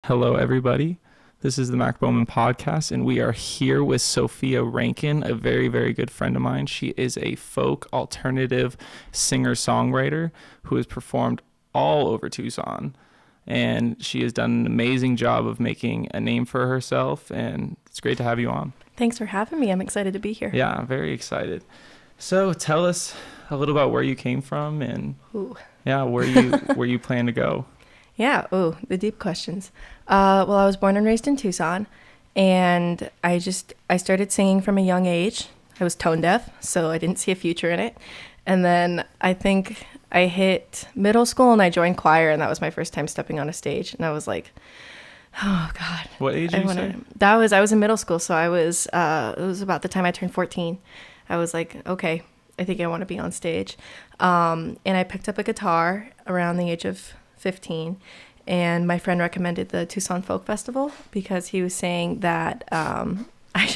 Hello, everybody. This is the Mac Bowman podcast, and we are here with Sophia Rankin, a very, very good friend of mine. She is a folk alternative singer-songwriter who has performed all over Tucson, and she has done an amazing job of making a name for herself, and it's great to have you on. Thanks for having me. I'm excited to be here. Yeah, I'm very excited. So tell us a little about where you came from and where you plan to go. Yeah. Oh, the deep questions. Well, I was born and raised in Tucson, and I started singing from a young age. I was tone deaf, so I didn't see a future in it. And then I think I hit middle school and I joined choir, and that was my first time stepping on a stage. And I was like, oh God. What age did you say? I was in middle school, so it was about the time I turned 14. I was like, okay, I think I want to be on stage. And I picked up a guitar around the age of 15, and my friend recommended the Tucson Folk Festival because he was saying that I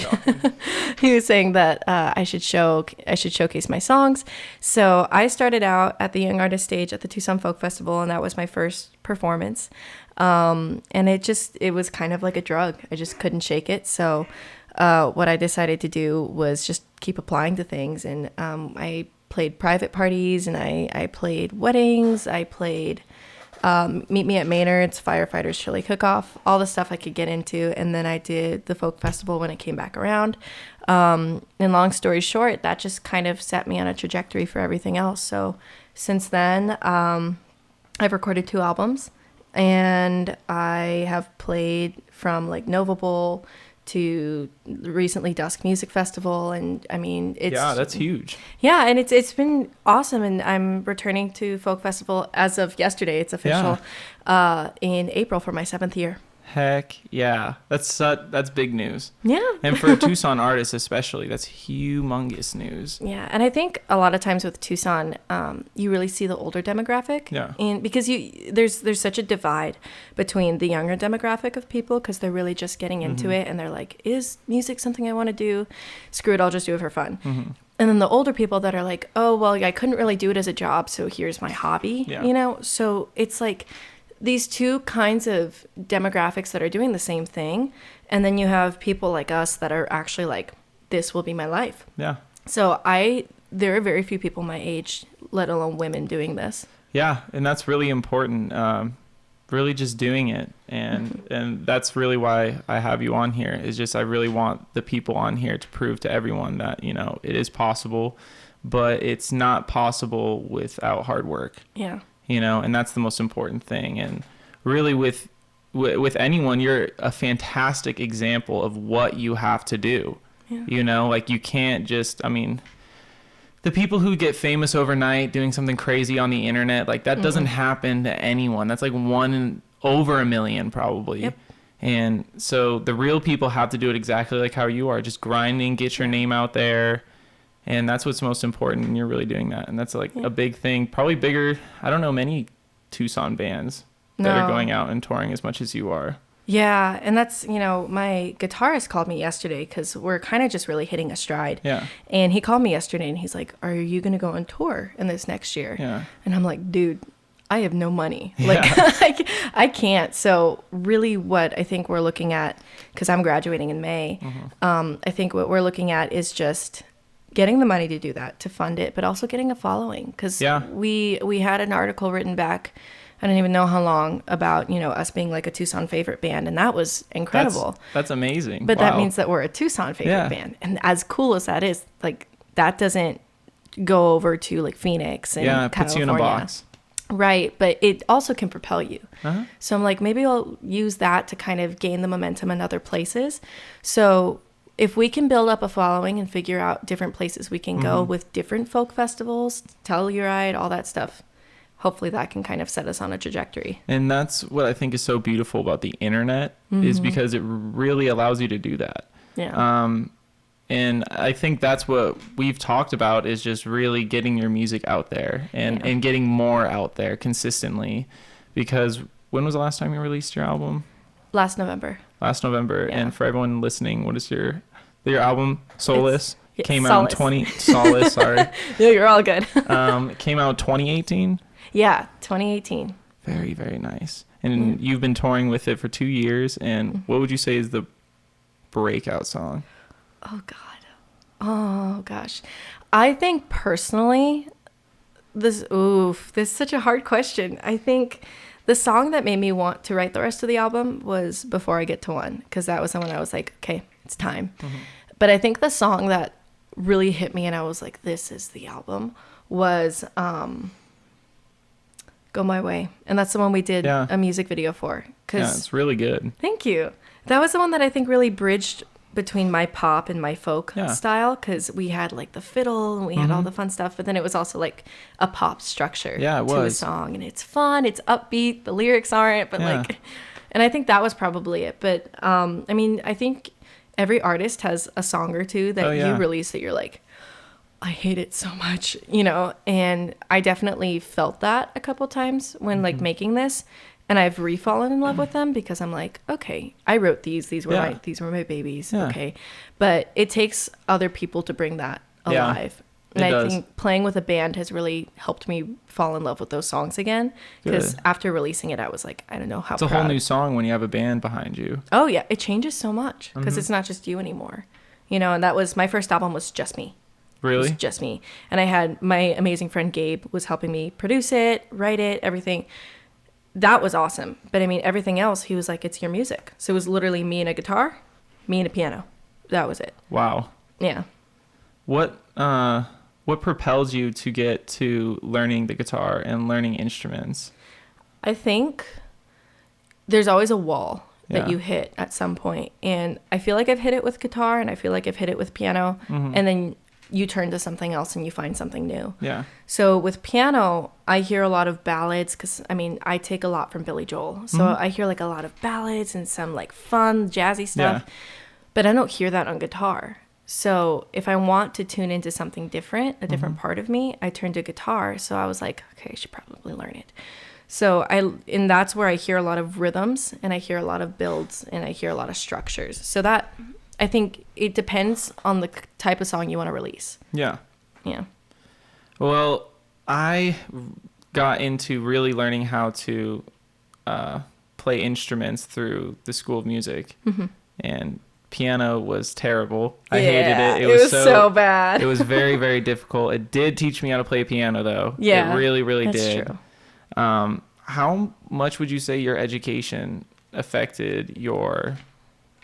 should showcase my songs. So I started out at the Young Artist stage at the Tucson Folk Festival, and that was my first performance. And it was kind of like a drug. I just couldn't shake it. So what I decided to do was just keep applying to things, and I played private parties, and I played weddings. I played Meet Me at Maynard's, Firefighters Chili Cook-Off, all the stuff I could get into. And then I did the folk festival when it came back around. And long story short, that just kind of set me on a trajectory for everything else. So since then, I've recorded 2 albums, and I have played from like Nova Bowl to recently Dusk Music Festival, and I mean that's huge. Yeah, and it's been awesome, and I'm returning to Folk Festival as of yesterday. It's official in April for my 7th year. Heck yeah, that's big news. Yeah. And for a Tucson artist especially, that's humongous news. Yeah, and I think a lot of times with Tucson, you really see the older demographic. Yeah. And because there's such a divide between the younger demographic of people, because they're really just getting into it, and they're like, is music something I want to do? Screw it, I'll just do it for fun. Mm-hmm. And then the older people that are like, oh, well, I couldn't really do it as a job, so here's my hobby, So it's like these two kinds of demographics that are doing the same thing. And then you have people like us that are actually like, this will be my life. Yeah. So there are very few people my age, let alone women, doing this. Yeah. And that's really important. Really just doing it. And that's really why I have you on here, is just, I really want the people on here to prove to everyone that, it is possible, but it's not possible without hard work. Yeah. And that's the most important thing. And really with anyone, you're a fantastic example of what you have to do. Yeah. Like you can't just, the people who get famous overnight doing something crazy on the internet, like that doesn't happen to anyone. That's like 1 in over a million probably. Yep. And so the real people have to do it exactly like how you are, just grinding, get your name out there. And that's what's most important, and you're really doing that. And that's like a big thing, probably bigger. I don't know many Tucson bands that are going out and touring as much as you are. Yeah, and that's, my guitarist called me yesterday because we're kind of just really hitting a stride. Yeah. And he called me yesterday and he's like, are you going to go on tour in this next year? Yeah. And I'm like, dude, I have no money. Yeah. Like, I can't. So really what I think we're looking at, because I'm graduating in May, I think what we're looking at is just getting the money to do that, to fund it, but also getting a following. Because we had an article written back, I don't even know how long, about, us being like a Tucson favorite band. And that was incredible. That's amazing. But that means that we're a Tucson favorite band. And as cool as that is, like, that doesn't go over to like Phoenix and California. It puts you in a box. Right. But it also can propel you. Uh-huh. So I'm like, maybe I'll use that to kind of gain the momentum in other places. So if we can build up a following and figure out different places we can go with different folk festivals, Telluride, all that stuff, hopefully that can kind of set us on a trajectory. And that's what I think is so beautiful about the internet, is because it really allows you to do that. Yeah. And I think that's what we've talked about, is just really getting your music out there and getting more out there consistently. Because when was the last time you released your album? Last November. Yeah. And for everyone listening, what is your album? Solace? Came out in Solace, sorry. No, you're all good. Came out 2018? Yeah, 2018. Very, very nice. And you've been touring with it for 2 years. And what would you say is the breakout song? Oh, God. Oh, gosh. I think personally, this is such a hard question. I think the song that made me want to write the rest of the album was Before I Get to One, because that was the one I was like, okay, it's time. But I think the song that really hit me and I was like, this is the album, was Go My Way. And that's the one we did a music video for. Yeah, it's really good. Thank you. That was the one that I think really bridged between my pop and my folk style, because we had like the fiddle and we had all the fun stuff, but then it was also like a pop structure to a song, and it's fun, it's upbeat, the lyrics aren't, but like, and I think that was probably it. But I mean, I think every artist has a song or two that you release that you're like, I hate it so much, you know. And I definitely felt that a couple times when like making this, and I've re-fallen in love with them, because I'm like, okay, I wrote these were my babies, okay. But it takes other people to bring that alive. And I think playing with a band has really helped me fall in love with those songs again, because after releasing it, I was like, I don't know how. It's a whole new song when you have a band behind you. Oh yeah, it changes so much, because it's not just you anymore, you know. And that was my first album, was just me. Really? It was just me. And I had my amazing friend Gabe was helping me produce it, write it, everything. That was awesome. But I mean, everything else, he was like, it's your music. So it was literally me and a guitar, me and a piano. That was it. Wow. Yeah. What propels you to get to learning the guitar and learning instruments? I think there's always a wall that you hit at some point. And I feel like I've hit it with guitar, and I feel like I've hit it with piano. And then you turn to something else and you find something new. Yeah. So with piano, I hear a lot of ballads, because I mean, I take a lot from Billy Joel. So I hear like a lot of ballads and some like fun jazzy stuff, but I don't hear that on guitar. So if I want to tune into something different, a different part of me, I turn to guitar. So I was like, okay, I should probably learn it. So and that's where I hear a lot of rhythms, and I hear a lot of builds, and I hear a lot of structures. So that, I think it depends on the type of song you want to release. Yeah. Yeah. Well, I got into really learning how to play instruments through the School of Music. And piano was terrible. I hated it. It was so bad. It was very, very difficult. It did teach me how to play piano, though. Yeah. It really, really did. True. How much would you say your education affected your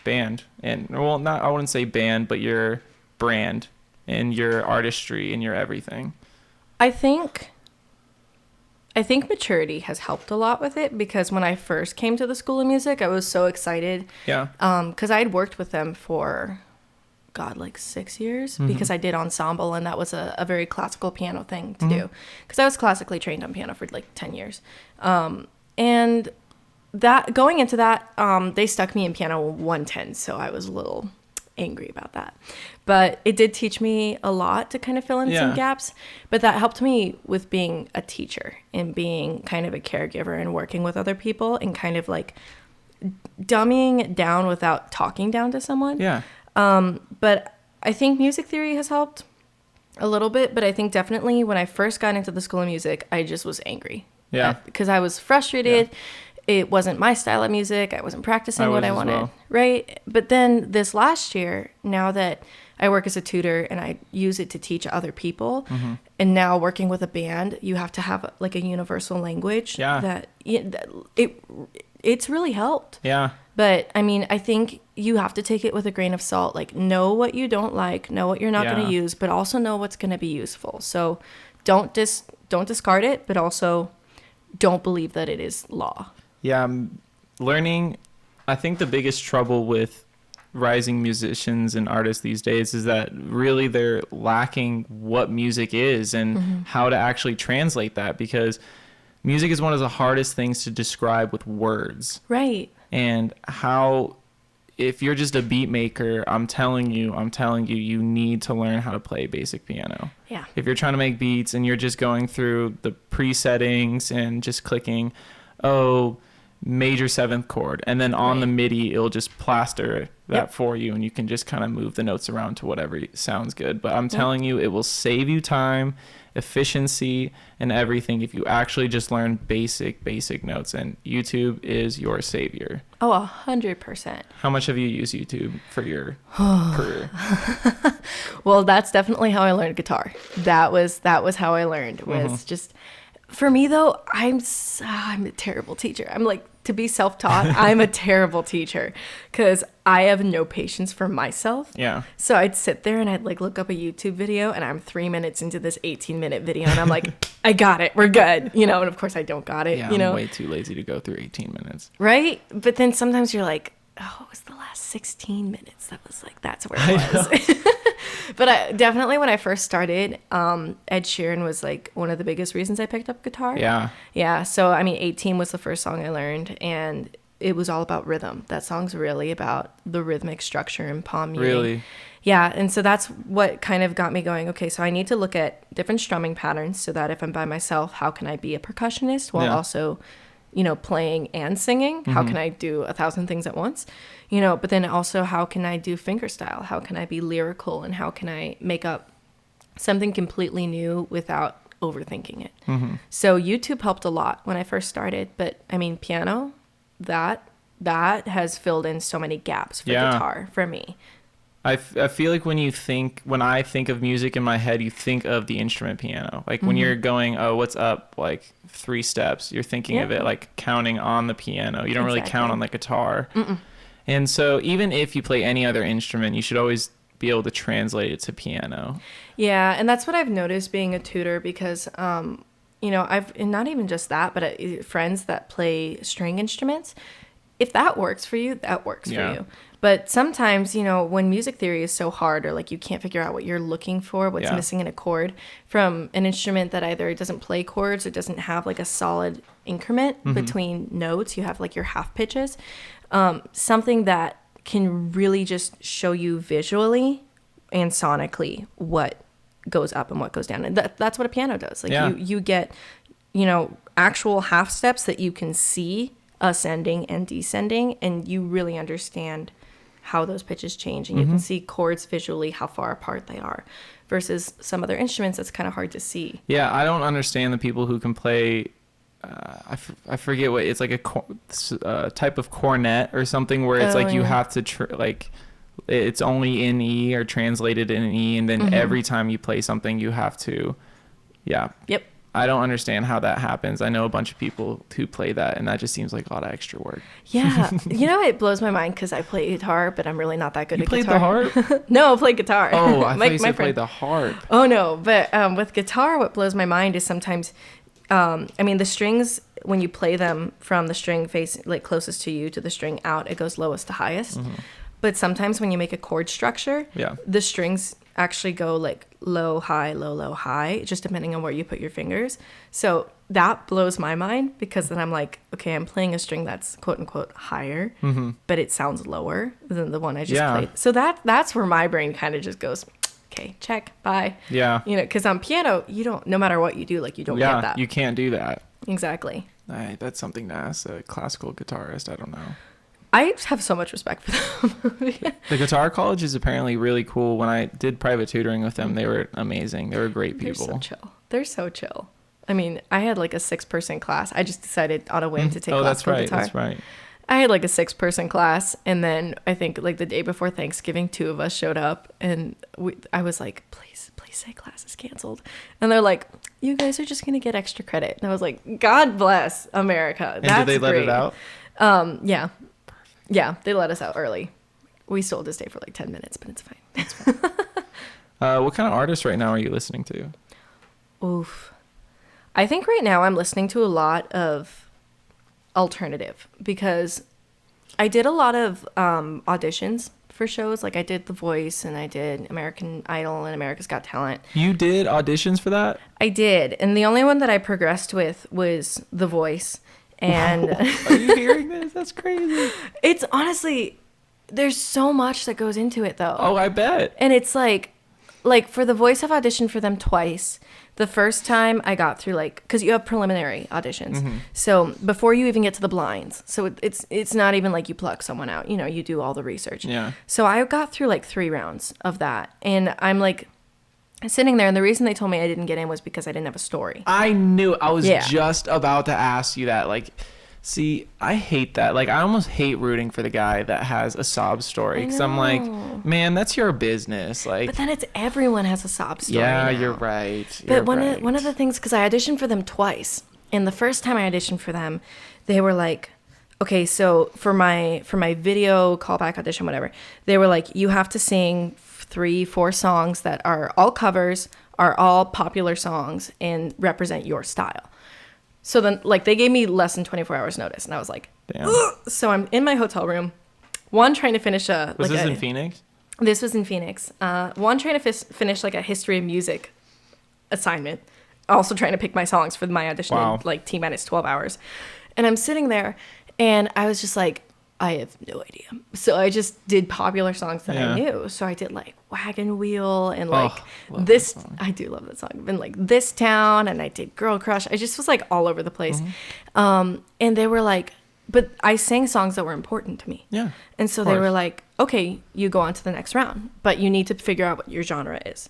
band? And well, not, I wouldn't say band, but your brand and your artistry and your everything? I think maturity has helped a lot with it, because when I first came to the School of Music, I was so excited. Yeah. Because I had worked with them for, like 6 years, because I did ensemble, and that was a very classical piano thing to do, because I was classically trained on piano for like 10 years. And that going into that, they stuck me in piano 110, so I was a little angry about that. But it did teach me a lot to kind of fill in some gaps. But that helped me with being a teacher and being kind of a caregiver and working with other people and kind of like dumbing it down without talking down to someone. Yeah. But I think music theory has helped a little bit. But I think definitely when I first got into the School of Music, I just was angry. Yeah. Because I was frustrated. Yeah. It wasn't my style of music. I wasn't practicing what I wanted. Well. Right. But then this last year, now that I work as a tutor and I use it to teach other people, and now working with a band, you have to have like a universal language that it's really helped. Yeah. But I mean, I think you have to take it with a grain of salt. Like, know what you don't like, know what you're not going to use, but also know what's going to be useful. So don't discard it, but also don't believe that it is law. Yeah, learning, I think the biggest trouble with rising musicians and artists these days is that really they're lacking what music is and how to actually translate that, because music is one of the hardest things to describe with words. Right. And how, if you're just a beat maker, I'm telling you, you need to learn how to play basic piano. Yeah. If you're trying to make beats and you're just going through the pre-settings and just clicking, major seventh chord, and then on the MIDI it'll just plaster that for you, and you can just kind of move the notes around to whatever sounds good. But I'm telling you, it will save you time, efficiency, and everything if you actually just learn basic notes, and YouTube is your savior. 100%. How much have you used YouTube for your career? Well, that's definitely how I learned guitar. That was how I learned, was just, for me though, I'm a terrible teacher. I'm like, to be self-taught, I'm a terrible teacher because I have no patience for myself. Yeah. So I'd sit there and I'd like look up a YouTube video, and I'm 3 minutes into this 18-minute video, and I'm like, I got it. We're good. And of course I don't got it. Yeah, I'm way too lazy to go through 18 minutes. Right? But then sometimes you're like, oh, it was the last 16 minutes. That was like, that's where it was. But definitely when I first started, Ed Sheeran was like one of the biggest reasons I picked up guitar. Yeah. Yeah. So, 18 was the first song I learned, and it was all about rhythm. That song's really about the rhythmic structure and palm muting. Really? Yeah. And so that's what kind of got me going, okay, so I need to look at different strumming patterns so that if I'm by myself, how can I be a percussionist while also playing and singing? How can I do 1,000 things at once? But then also, how can I do fingerstyle? How can I be lyrical? And how can I make up something completely new without overthinking it? So YouTube helped a lot when I first started. But piano, that has filled in so many gaps for guitar for me. I feel like when I think of music in my head, you think of the instrument piano. Like when you're going, oh, what's up? Like 3 steps. You're thinking of it like counting on the piano. You don't really count on the guitar. And so even if you play any other instrument, you should always be able to translate it to piano. Yeah. And that's what I've noticed being a tutor, because, and not even just that, but friends that play string instruments, if that works for you, that works for you. But sometimes, when music theory is so hard, or like you can't figure out what you're looking for, what's missing in a chord from an instrument that either doesn't play chords or doesn't have like a solid increment between notes, you have like your half pitches, something that can really just show you visually and sonically what goes up and what goes down. And that's what a piano does. Like you get, actual half steps that you can see ascending and descending, and you really understand how those pitches change, and you can see chords visually, how far apart they are, versus some other instruments that's kind of hard to see. Yeah, I don't understand the people who can play, I forget what, it's like a type of cornet or something, where it's you have to, it's only in E or translated in E, and then every time you play something, you have to, Yep. I don't understand how that happens. I know a bunch of people who play that, and that just seems like a lot of extra work. Yeah. It blows my mind because I play guitar, but I'm really not that good at guitar. You played the harp? No, I played guitar. Oh, I thought you said played the harp. Oh, no. But with guitar, what blows my mind is sometimes, the strings, when you play them from the string face, like closest to you to the string out, it goes lowest to highest. But sometimes when you make a chord structure, the strings actually go like low, high, low, low, high, just depending on where you put your fingers. So that blows my mind, because then I'm like, okay, I'm playing a string that's quote unquote higher, but it sounds lower than the one I just played. So that's where my brain kind of just goes, okay, check, bye. Yeah. Because on piano, no matter what you do, like you don't get that. You can't do that. Exactly. That's something to ask a classical guitarist. I don't know. I have so much respect for them. The guitar college is apparently really cool. When I did private tutoring with them, they were amazing. They were great people. They're so chill. I had like a 6-person class. I just decided on a whim to take classical guitar. That's right. I had like a 6-person class, and then I think like the day before Thanksgiving, 2 of us showed up, and I was like, please say class is canceled. And they're like, you guys are just going to get extra credit. And I was like, God bless America. And did they let it out? Yeah. Yeah, they let us out early. We still had to stay for like 10 minutes, but it's fine. It's fine. What kind of artists right now are you listening to? Oof. I think right now I'm listening to a lot of alternative, because I did a lot of auditions for shows. Like I did The Voice, and I did American Idol and America's Got Talent. You did auditions for that? I did. And the only one that I progressed with was The Voice. And are you hearing this? That's crazy. It's honestly, there's so much that goes into it though. Oh, I bet. And it's like, like for The Voice, I've auditioned for them twice. The first time I got through like, because you have preliminary auditions, so before you even get to the blinds, so it's not even like you pluck someone out, you know, you do all the research. Yeah. So I got through like 3 rounds of that, and I'm like sitting there, and the reason they told me I didn't get in was because I didn't have a story. I was just about to ask you that. Like, see, I hate that. Like, I almost hate rooting for the guy that has a sob story, because I'm like, man, that's your business. Like, but then it's everyone has a sob story. Yeah, now. you're right. But one of the things, because I auditioned for them twice, and the first time I auditioned for them, they were like, okay, so for my video callback audition, whatever, they were like, you have to sing 3-4 songs that are all covers, are all popular songs, and represent your style. So then, like, they gave me less than 24 hours notice, and I was like, damn. So I'm in my hotel room, one, trying to finish Was this in Phoenix? This was in Phoenix. One, trying to finish like a history of music assignment, also trying to pick my songs for my audition in like T-minus 12 hours. And I'm sitting there, and I was just like, I have no idea. So I just did popular songs that I knew. So I did like Wagon Wheel and like this. I do love that song. And like This Town, and I did Girl Crush. I just was like all over the place. And they were like, but I sang songs that were important to me. Yeah. And so they were like, okay, you go on to the next round, but you need to figure out what your genre is.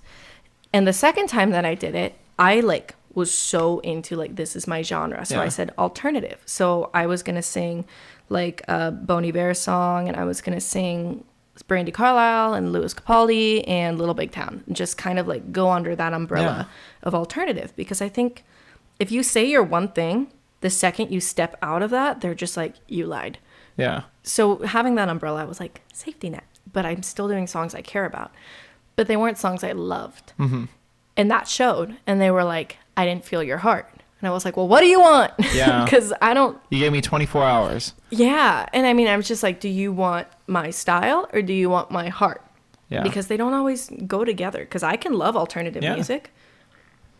And the second time that I did it, I like was so into like, this is my genre. So I said alternative. So I was going to sing like a Bon Iver song, and I was going to sing Brandy Carlisle and Louis Capaldi and Little Big Town, and just kind of like go under that umbrella of alternative. Because I think if you say you're one thing, the second you step out of that, they're just like, you lied. Yeah. So having that umbrella was like safety net, but I'm still doing songs I care about, but they weren't songs I loved. And that showed. And they were like, I didn't feel your heart. And I was like, well, what do you want? Yeah. Because I don't. You gave me 24 hours. Yeah. And I mean, I was just like, do you want my style or do you want my heart? Yeah. Because they don't always go together. Because I can love alternative music,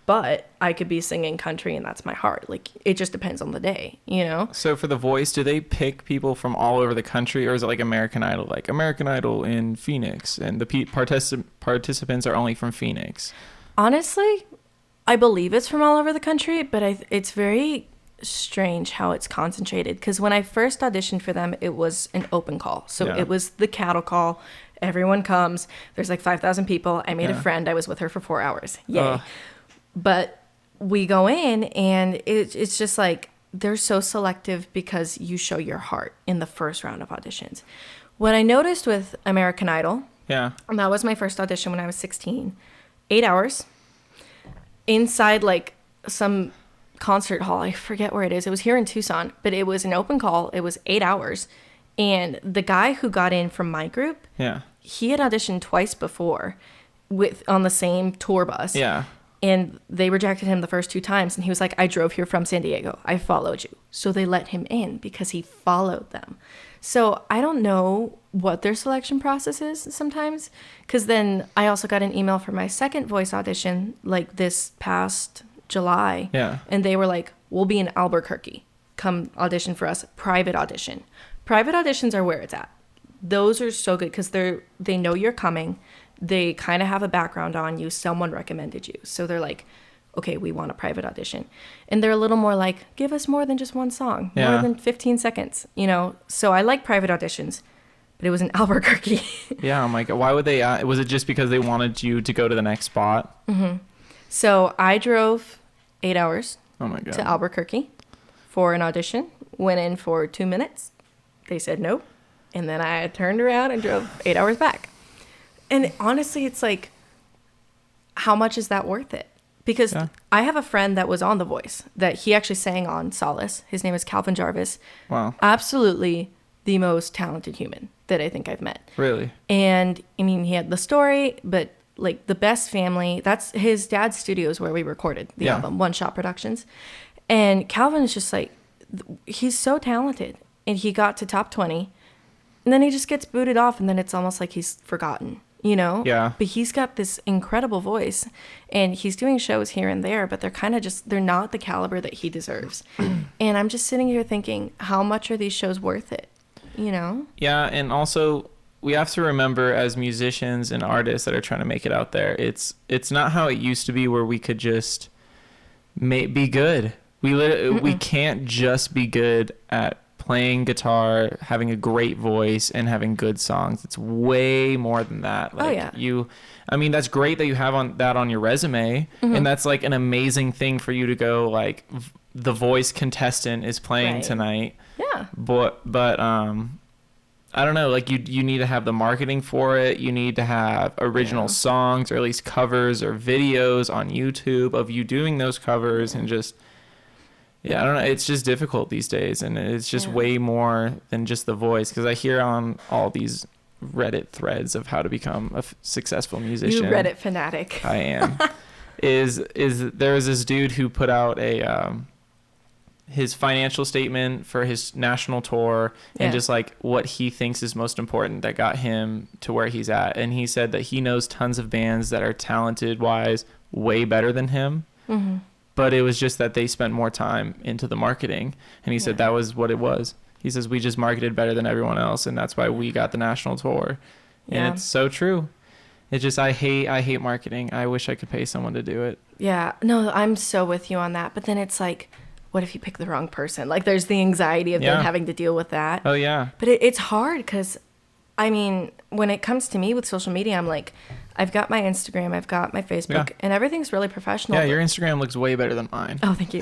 but I could be singing country and that's my heart. Like, it just depends on the day, you know? So for The Voice, do they pick people from all over the country, or is it like American Idol? Like American Idol in Phoenix, and the participants are only from Phoenix? Honestly, I believe it's from all over the country, but it's very strange how it's concentrated. Because when I first auditioned for them, it was an open call. So it was the cattle call. Everyone comes. There's like 5,000 people. I made a friend. I was with her for 4 hours. Yay. But we go in, and it's just like, they're so selective because you show your heart in the first round of auditions. What I noticed with American Idol, and that was my first audition when I was 16, 8 hours. Inside like some concert hall, I forget where it is. It was here in Tucson, but it was an open call. It was 8 hours, and the guy who got in from my group, he had auditioned twice before, on the same tour bus. And they rejected him the first 2 times, and he was like, I drove here from San Diego. I followed you. So they let him in because he followed them. So I don't know what their selection process is sometimes, because then I also got an email for my second voice audition like this past July. And they were like, we'll be in Albuquerque. Come audition for us. Private audition. Private auditions are where it's at. Those are so good because they know you're coming. They kind of have a background on you. Someone recommended you. So they're like, okay, we want a private audition. And they're a little more like, give us more than just one song, more than 15 seconds, you know? So I like private auditions, but it was in Albuquerque. Oh my God. Why would they, was it just because they wanted you to go to the next spot? So I drove 8 hours to Albuquerque for an audition, went in for 2 minutes. They said nope. And then I turned around and drove 8 hours back. And honestly, it's like, how much is that worth it? Because I have a friend that was on The Voice that he actually sang on Solace. His name is Calvin Jarvis. Wow. Absolutely the most talented human that I think I've met. Really? And I mean, he had the story, but like the best family, that's his dad's studios where we recorded the album, One Shot Productions. And Calvin is just like, he's so talented. And he got to top 20. And then he just gets booted off. And then it's almost like he's forgotten. You know? But he's got this incredible voice, and he's doing shows here and there, but they're kind of just, they're not the caliber that he deserves. And I'm just sitting here thinking, how much are these shows worth it? You know? Yeah. And also, we have to remember as musicians and artists that are trying to make it out there, it's not how it used to be where we could just be good. We can't just be good at playing guitar, having a great voice, and having good songs. It's way more than that. Like, I mean, that's great that you have on your resume, and that's like an amazing thing for you to go like, the Voice contestant is playing tonight. Yeah. But I don't know, like you need to have the marketing for it. You need to have original songs, or at least covers or videos on YouTube of you doing those covers, and just, I don't know. It's just difficult these days, and it's just way more than just the voice. Because I hear on all these Reddit threads of how to become a successful musician. You Reddit fanatic. I am. There was this dude who put out his financial statement for his national tour, and just like what he thinks is most important that got him to where he's at. And he said that he knows tons of bands that are talented wise way better than him. Mm-hmm. But it was just that they spent more time into the marketing. And he said that was what it was. He says, we just marketed better than everyone else, and that's why we got the national tour. And it's so true. It's just, I hate marketing. I wish I could pay someone to do it. Yeah. No, I'm so with you on that. But then it's like, what if you pick the wrong person? Like, there's the anxiety of then having to deal with that. Oh, yeah. But it's hard because, I mean, when it comes to me with social media, I'm like, I've got my Instagram, I've got my Facebook, and everything's really professional. Yeah, your Instagram looks way better than mine. Oh, thank you.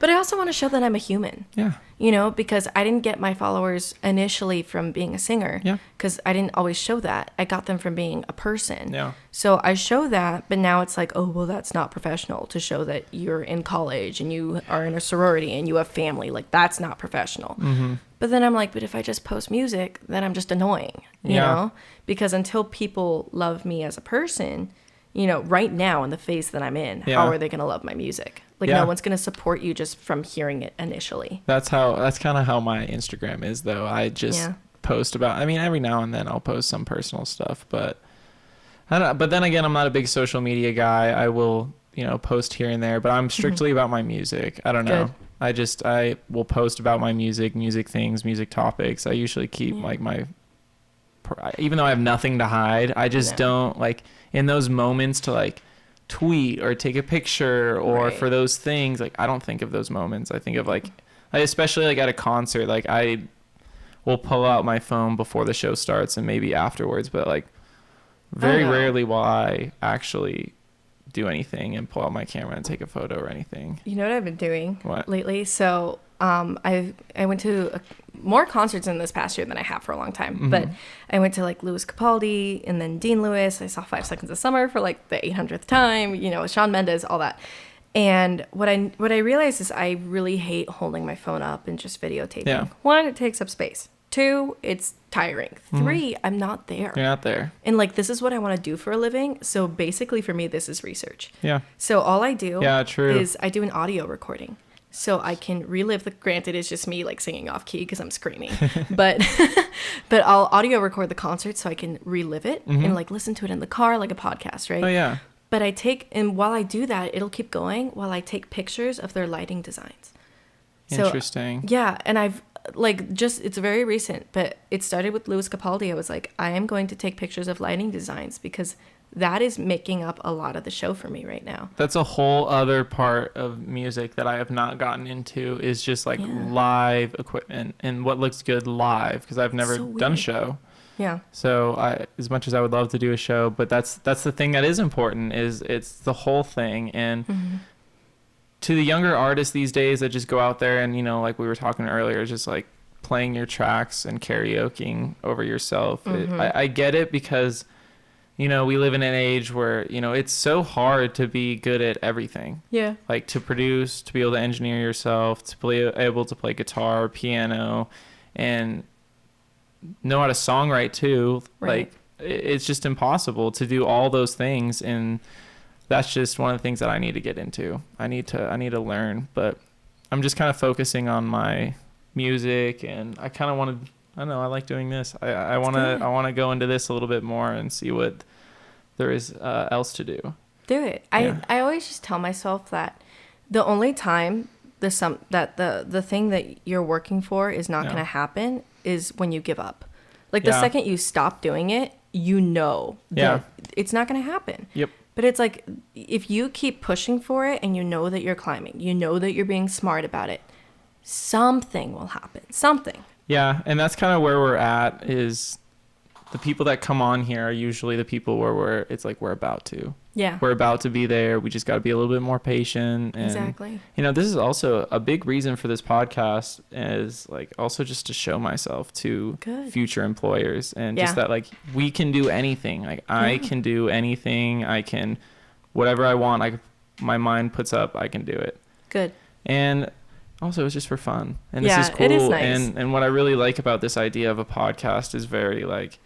But I also want to show that I'm a human. Yeah. You know, because I didn't get my followers initially from being a singer. Yeah. Because I didn't always show that. I got them from being a person. Yeah. So I show that, but now it's like, oh, well, that's not professional to show that you're in college and you are in a sorority and you have family. Like, that's not professional. Mm-hmm. But then I'm like, but if I just post music, then I'm just annoying, you know? Because until people love me as a person, you know, right now in the phase that I'm in, how are they going to love my music? Like, no one's going to support you just from hearing it initially. That's kind of how my Instagram is, though. I just post about, I mean, every now and then I'll post some personal stuff, but I don't know. But then again, I'm not a big social media guy. I will, you know, post here and there, but I'm strictly about my music. I don't know. Good. I will post about my music things, music topics. I usually keep like even though I have nothing to hide, I just don't like in those moments to like tweet or take a picture or for those things. Like, I don't think of those moments. I think of like, especially like at a concert, like I will pull out my phone before the show starts and maybe afterwards, but like very rarely will I actually do anything and pull out my camera and take a photo or anything. You know what I've been doing lately? So I went to more concerts in this past year than I have for a long time. Mm-hmm. But I went to like Louis Capaldi and then Dean Lewis. I saw 5 Seconds of Summer for like the 800th time, you know, Shawn Mendes, all that. And what I realized is I really hate holding my phone up and just videotaping. Yeah. 1, it takes up space. 2, it's tiring. 3, I'm not there. You're not there. And like, this is what I want to do for a living. So basically for me, this is research. Yeah. So all I do is I do an audio recording. So I can relive granted, it's just me like singing off key because I'm screaming, but I'll audio record the concert so I can relive it and like listen to it in the car, like a podcast, right? Oh yeah. But and while I do that, it'll keep going while I take pictures of their lighting designs. Interesting. So, yeah. And I've like it's very recent, but it started with Louis Capaldi. I was like, I am going to take pictures of lighting designs because that is making up a lot of the show for me right now. That's a whole other part of music that I have not gotten into is just like live equipment and what looks good live, because I've never done a show. Yeah. So as much as I would love to do a show, but that's the thing that is important is it's the whole thing. And to the younger artists these days that just go out there and, you know, like we were talking earlier, just like playing your tracks and karaokeing over yourself. I get it because, you know, we live in an age where, you know, it's so hard to be good at everything. Yeah. Like to produce, to be able to engineer yourself, to be able to play guitar, piano, and know how to songwrite too. Right. Like it's just impossible to do all those things. And that's just one of the things that I need to get into. I need to learn, but I'm just kind of focusing on my music, and I kind of want to, I don't know, I like doing this. I want to go into this a little bit more and see what there is else to do. Do it. Yeah. I always just tell myself that the only time the thing that you're working for is not going to happen is when you give up. Like the second you stop doing it, you know that it's not going to happen. Yep. But it's like, if you keep pushing for it and you know that you're climbing, you know that you're being smart about it, something will happen. Something. Yeah. And that's kind of where we're at, is the people that come on here are usually the people where it's like, we're about to. Yeah. We're about to be there. We just got to be a little bit more patient. And, exactly. You know, this is also a big reason for this podcast, is like also just to show myself to future employers, and just that like we can do anything. Like I can do anything. I can, whatever I want, my mind puts up, I can do it. Good. And also it's just for fun. And this is cool. It is nice. And what I really like about this idea of a podcast is very like,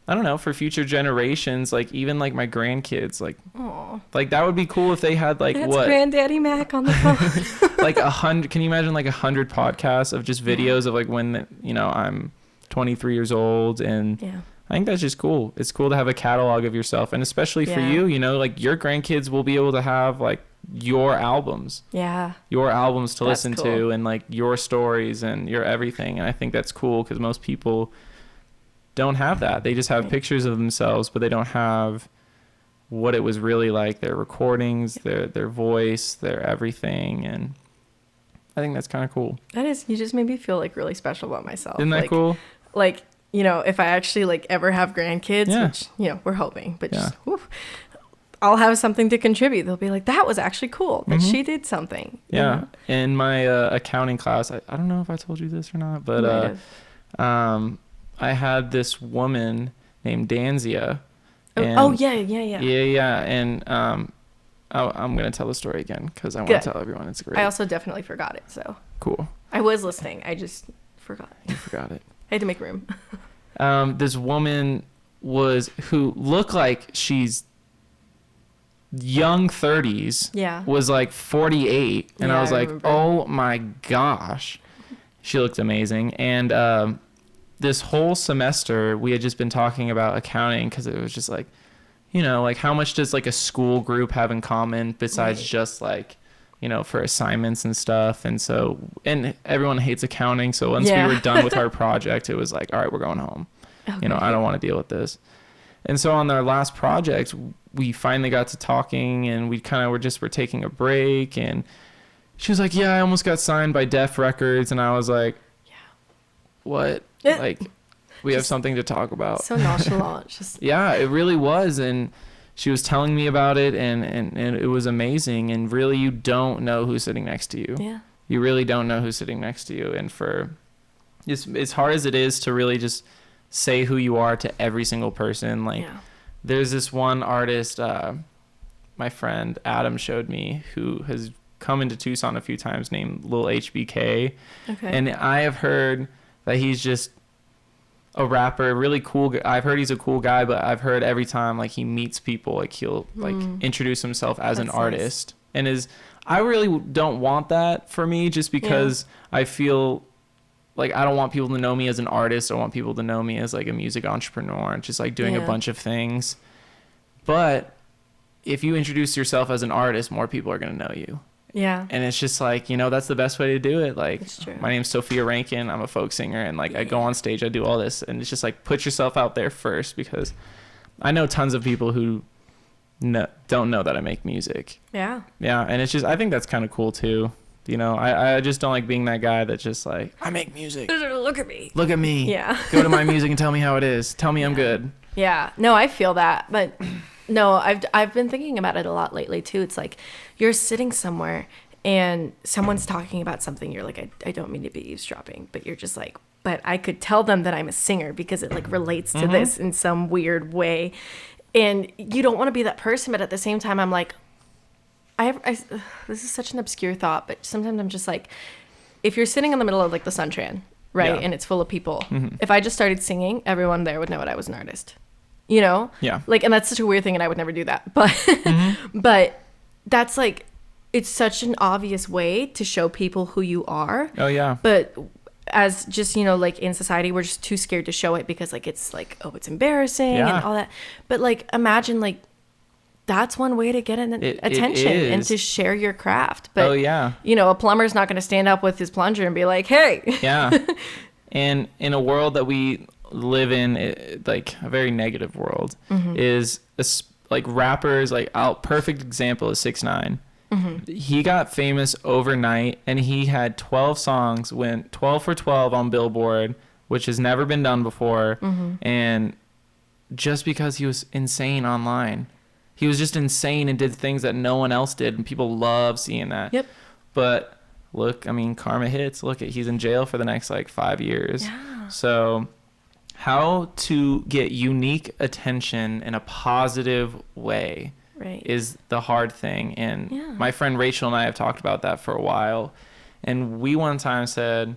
I don't know, for future generations, like even like my grandkids, like, aww, like that would be cool if they had like That's Granddaddy Mac on the phone. Like 100, can you imagine like 100 podcasts of just videos of like when, you know, I'm 23 years old, and I think that's just cool. It's cool to have a catalog of yourself, and especially for you know, like your grandkids will be able to have like your albums. Yeah. Your albums to listen to, and like your stories and your everything. And I think that's cool, because most people don't have that. They just have pictures of themselves, but they don't have what it was really like, their recordings, their voice, their everything. And I think that's kind of cool. That is. You just made me feel like really special about myself. Isn't that like, cool? Like, you know, if I actually like ever have grandkids, which, you know, we're hoping, but just I'll have something to contribute. They'll be like, that was actually cool that she did something. Yeah. In my accounting class, I don't know if I told you this or not, but I had this woman named Danzia. And yeah. And I'm going to tell the story again, because I want to tell everyone. It's great. I also definitely forgot it, so. Cool. I was listening. I just forgot. You forgot it. I had to make room. This woman who looked like she's young 30s. Yeah. Was like 48. And I was like, oh my gosh. She looked amazing. And this whole semester we had just been talking about accounting, because it was just like, you know, like how much does like a school group have in common besides just like, you know, for assignments and stuff. And so, and everyone hates accounting. So once we were done with our project, it was like, all right, we're going home. Okay. You know, I don't want to deal with this. And so on our last project, we finally got to talking, and we kind of were taking a break, and she was like, yeah, I almost got signed by Def Records. And I was like, what? Like, we have something to talk about. So nonchalant. Just yeah, it really was. And she was telling me about it, and it was amazing. And really, you don't know who's sitting next to you. Yeah. You really don't know who's sitting next to you. And for as hard as it is to really just say who you are to every single person, like there's this one artist my friend Adam showed me, who has come into Tucson a few times, named Lil HBK. Okay. And I have heard that he's just a rapper, really cool. I've heard he's a cool guy, but I've heard every time like he meets people, like he'll like introduce himself as an artist. Nice. And I really don't want that for me, just because I feel like I don't want people to know me as an artist. I want people to know me as like a music entrepreneur, just like doing a bunch of things. But if you introduce yourself as an artist, more people are going to know you. Yeah. And it's just like, you know, that's the best way to do it. Like, my name's Sophia Rankin. I'm a folk singer, and like I go on stage, I do all this, and it's just like, put yourself out there first, because I know tons of people who don't know that I make music. Yeah. Yeah. And it's just, I think that's kind of cool too. You know, I just don't like being that guy that's just like, I make music. Look at me. Look at me. Yeah. Go to my music and tell me how it is. Tell me I'm good. Yeah. No, I feel that. But no, I've been thinking about it a lot lately too. It's like, you're sitting somewhere and someone's talking about something. You're like, I don't mean to be eavesdropping, but you're just like, but I could tell them that I'm a singer because it like relates to this in some weird way. And you don't want to be that person, but at the same time, I'm like, this is such an obscure thought, but sometimes I'm just like, if you're sitting in the middle of like the Suntran, right, and it's full of people, if I just started singing, everyone there would know that I was an artist, you know? Yeah. Like, and that's such a weird thing, and I would never do that, but but that's like, it's such an obvious way to show people who you are. Oh yeah. But as just, you know, like in society, we're just too scared to show it because like it's like, oh, it's embarrassing and all that. But like, imagine like, that's one way to get attention and to share your craft. But, you know, a plumber's not going to stand up with his plunger and be like, hey. Yeah. And in a world that we live in like a very negative world is like rappers. Like perfect example is 6ix9ine. He got famous overnight, and he had 12 songs, went 12 for 12 on Billboard, which has never been done before. And just because he was insane online, he was just insane and did things that no one else did, and people love seeing that. Yep. But look, I mean, karma hits. Look, he's in jail for the next like 5 years. Yeah. So how to get unique attention in a positive way is the hard thing. And my friend Rachel and I have talked about that for a while. And we one time said,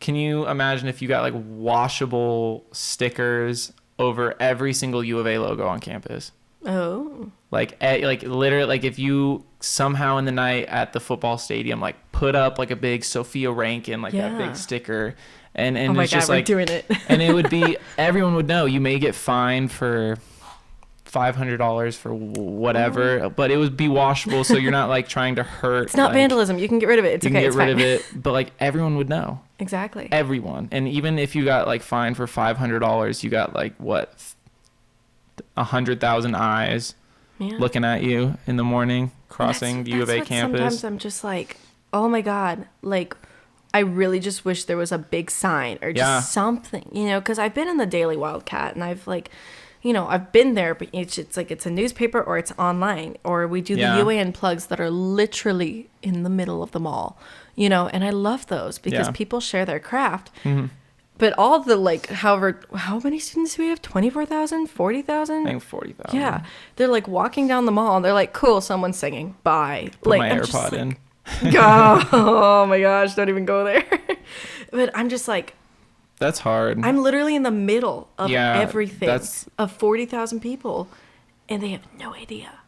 can you imagine if you got like washable stickers over every single U of A logo on campus? Oh. Like literally, like if you somehow in the night at the football stadium, like put up like a big Sophia Rankin, like that big sticker. And oh my it's God, just we're like doing it. and it would be, everyone would know. You may get fined for $500 for whatever, but it would be washable, so you're not like trying to hurt. It's not like, vandalism. You can get rid of it. It's okay. You It's can get rid fine. of it, but like everyone would know. Exactly. Everyone. And even if you got like fined for $500, you got like what, 100,000 eyes looking at you in the morning crossing the U of A campus. Sometimes I'm just like, oh my God, like I really just wish there was a big sign or just something, you know, because I've been in the Daily Wildcat, and I've like, you know, I've been there, but it's like it's a newspaper or it's online, or we do the UAN plugs that are literally in the middle of the mall, you know, and I love those because people share their craft. But all the like, how many students do we have? 24,000, 40,000? I think 40,000. Yeah. They're like walking down the mall and they're like, cool, someone's singing. Bye. Put like, my I'm AirPod in. Oh my gosh, don't even go there. But I'm just like, that's hard. I'm literally in the middle of everything of 40,000 people, and they have no idea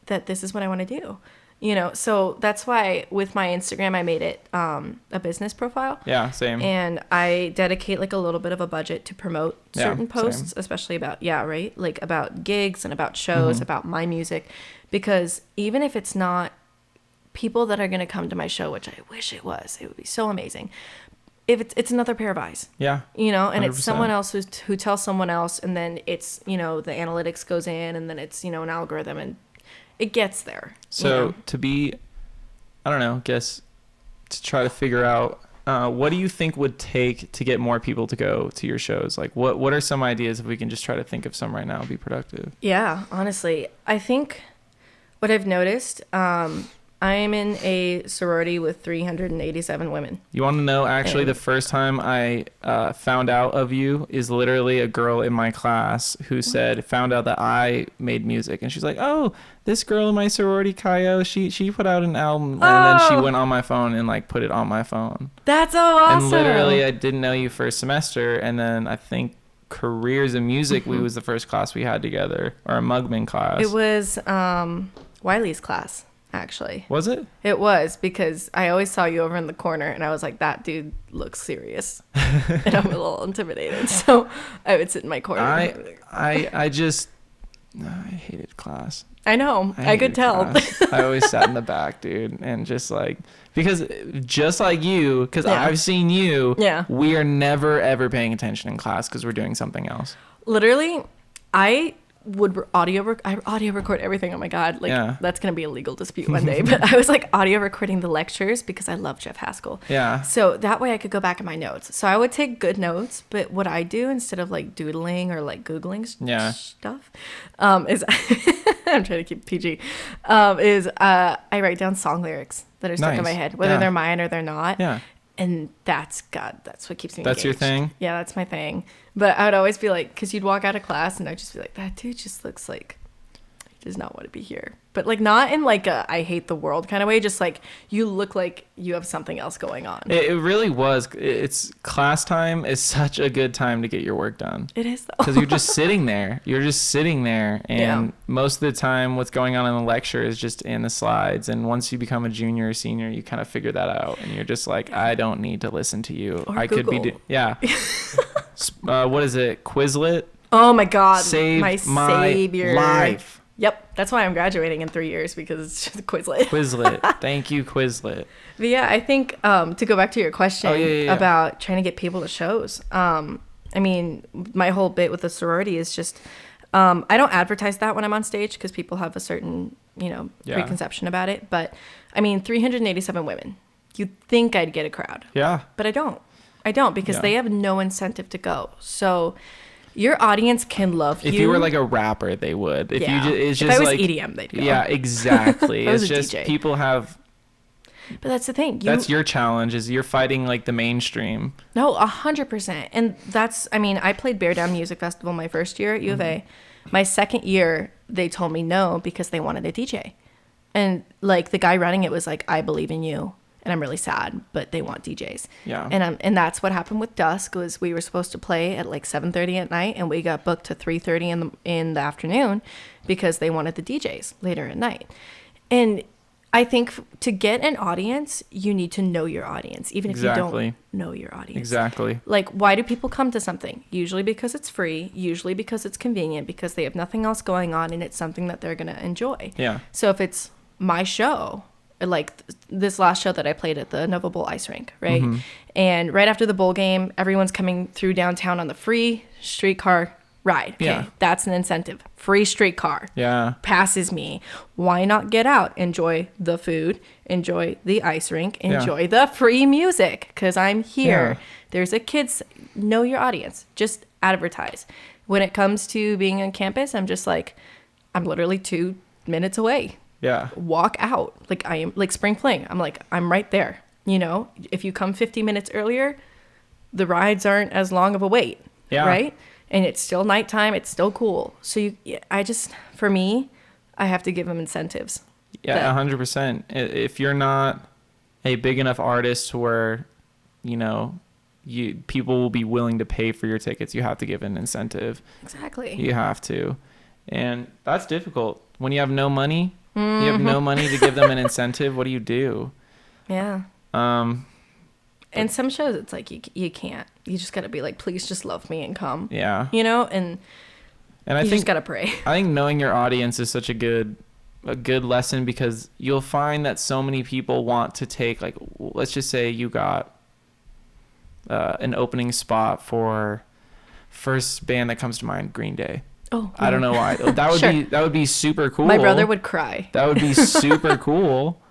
that this is what I want to do. You know, so that's why with my Instagram, I made it a business profile. Yeah, same. And I dedicate like a little bit of a budget to promote certain posts, especially about, like about gigs and about shows, about my music. Because even if it's not people that are going to come to my show, which I wish it would be so amazing. If it's another pair of eyes. Yeah. You know, and 100%. It's someone else who tells someone else, and then it's, you know, the analytics goes in, and then it's, you know, an algorithm, and it gets there. So to be, I don't know, guess to try to figure out, what do you think would take to get more people to go to your shows? Like what are some ideas, if we can just try to think of some right now, be productive? Yeah, honestly, I think what I've noticed, I am in a sorority with 387 women. You want to know, actually, the first time I found out of you is literally a girl in my class who found out that I made music. And she's like, oh, this girl in my sorority, Kaio, she put out an album. And then she went on my phone and like put it on my phone. That's so awesome. And literally, I didn't know you first semester. And then I think careers in music, we was the first class we had together, or a Mugman class. It was Wiley's class. Actually. Was it? It was, because I always saw you over in the corner, and I was like, that dude looks serious. And I'm a little intimidated. So I would sit in my corner. I hated class. I know. I could tell. I always sat in the back, dude. And just like, because just like you, because I've seen you, we are never, ever paying attention in class because we're doing something else. Literally, I would audio record everything. Oh my God, like that's gonna be a legal dispute one day. But I was like audio recording the lectures because I love Jeff Haskell. Yeah. So that way I could go back in my notes. So I would take good notes, but what I do instead of like doodling or like Googling stuff, is I'm trying to keep PG, is I write down song lyrics that are stuck in my head, whether they're mine or they're not. Yeah. And that's what keeps me engaged. That's your thing? Yeah, that's my thing. But I would always be like, because you'd walk out of class and I'd just be like, that dude just looks like he does not want to be here. But like not in like a I hate the world kind of way, just like you look like you have something else going on. It really was. It's class time is such a good time to get your work done. It is though. Because you're just sitting there. And most of the time what's going on in the lecture is just in the slides. And once you become a junior or senior, you kind of figure that out. And you're just like, I don't need to listen to you. Or I Google. could be what is it? Quizlet? Oh my God. Saved my savior. Life. Yep. That's why I'm graduating in 3 years, because it's just Quizlet. Quizlet. Thank you, Quizlet. But yeah, I think to go back to your question about trying to get people to shows, I mean, my whole bit with the sorority is just, I don't advertise that when I'm on stage because people have a certain, preconception about it. But I mean, 387 women. You'd think I'd get a crowd. Yeah. But I don't. Because they have no incentive to go. So your audience can love you. If you were like a rapper, they would. If it's just if I was like EDM, they'd go. Yeah, exactly. It's just DJ. People have. But that's the thing. That's your challenge, is you're fighting like the mainstream. No, 100%. And that's, I mean, I played Bear Down Music Festival my first year at U of A. My second year, they told me no because they wanted a DJ. And like the guy running it was like, I believe in you. And I'm really sad, but they want DJs. Yeah. And that's what happened with Dusk, was we were supposed to play at like 7:30 at night, and we got booked to 3:30 in the afternoon because they wanted the DJs later at night. And I think to get an audience, you need to know your audience, even if you don't know your audience. Exactly. Like, why do people come to something? Usually because it's free, usually because it's convenient, because they have nothing else going on and it's something that they're going to enjoy. Yeah. So if it's my show, like this last show that I played at the Nova Bowl ice rink, right? Mm-hmm. And right after the bowl game, everyone's coming through downtown on the free streetcar ride. Okay, yeah. That's an incentive. Free streetcar. Yeah. Passes me. Why not get out? Enjoy the food. Enjoy the ice rink. Enjoy the free music. Because I'm here. Yeah. There's a kids. Know your audience. Just advertise. When it comes to being on campus, I'm just like, I'm literally 2 minutes away. Yeah. Walk out. Like I am, like spring fling. I'm like, I'm right there. If you come 50 minutes earlier, the rides aren't as long of a wait. Yeah. Right? And it's still nighttime. It's still cool. So for me, I have to give them incentives. Yeah, 100%. If you're not a big enough artist where, people will be willing to pay for your tickets, you have to give an incentive. Exactly. You have to. And that's difficult. When you have no money, you have no money to give them an incentive. What do you do? Yeah. And some shows, it's like you can't. You just got to be like, please just love me and come. Yeah. And I you think, just got to pray. I think knowing your audience is such a good lesson, because you'll find that so many people want to take, like, let's just say you got an opening spot for first band that comes to mind, Green Day. Oh, I don't know why. That would sure. that would be super cool. My brother would cry. That would be super cool.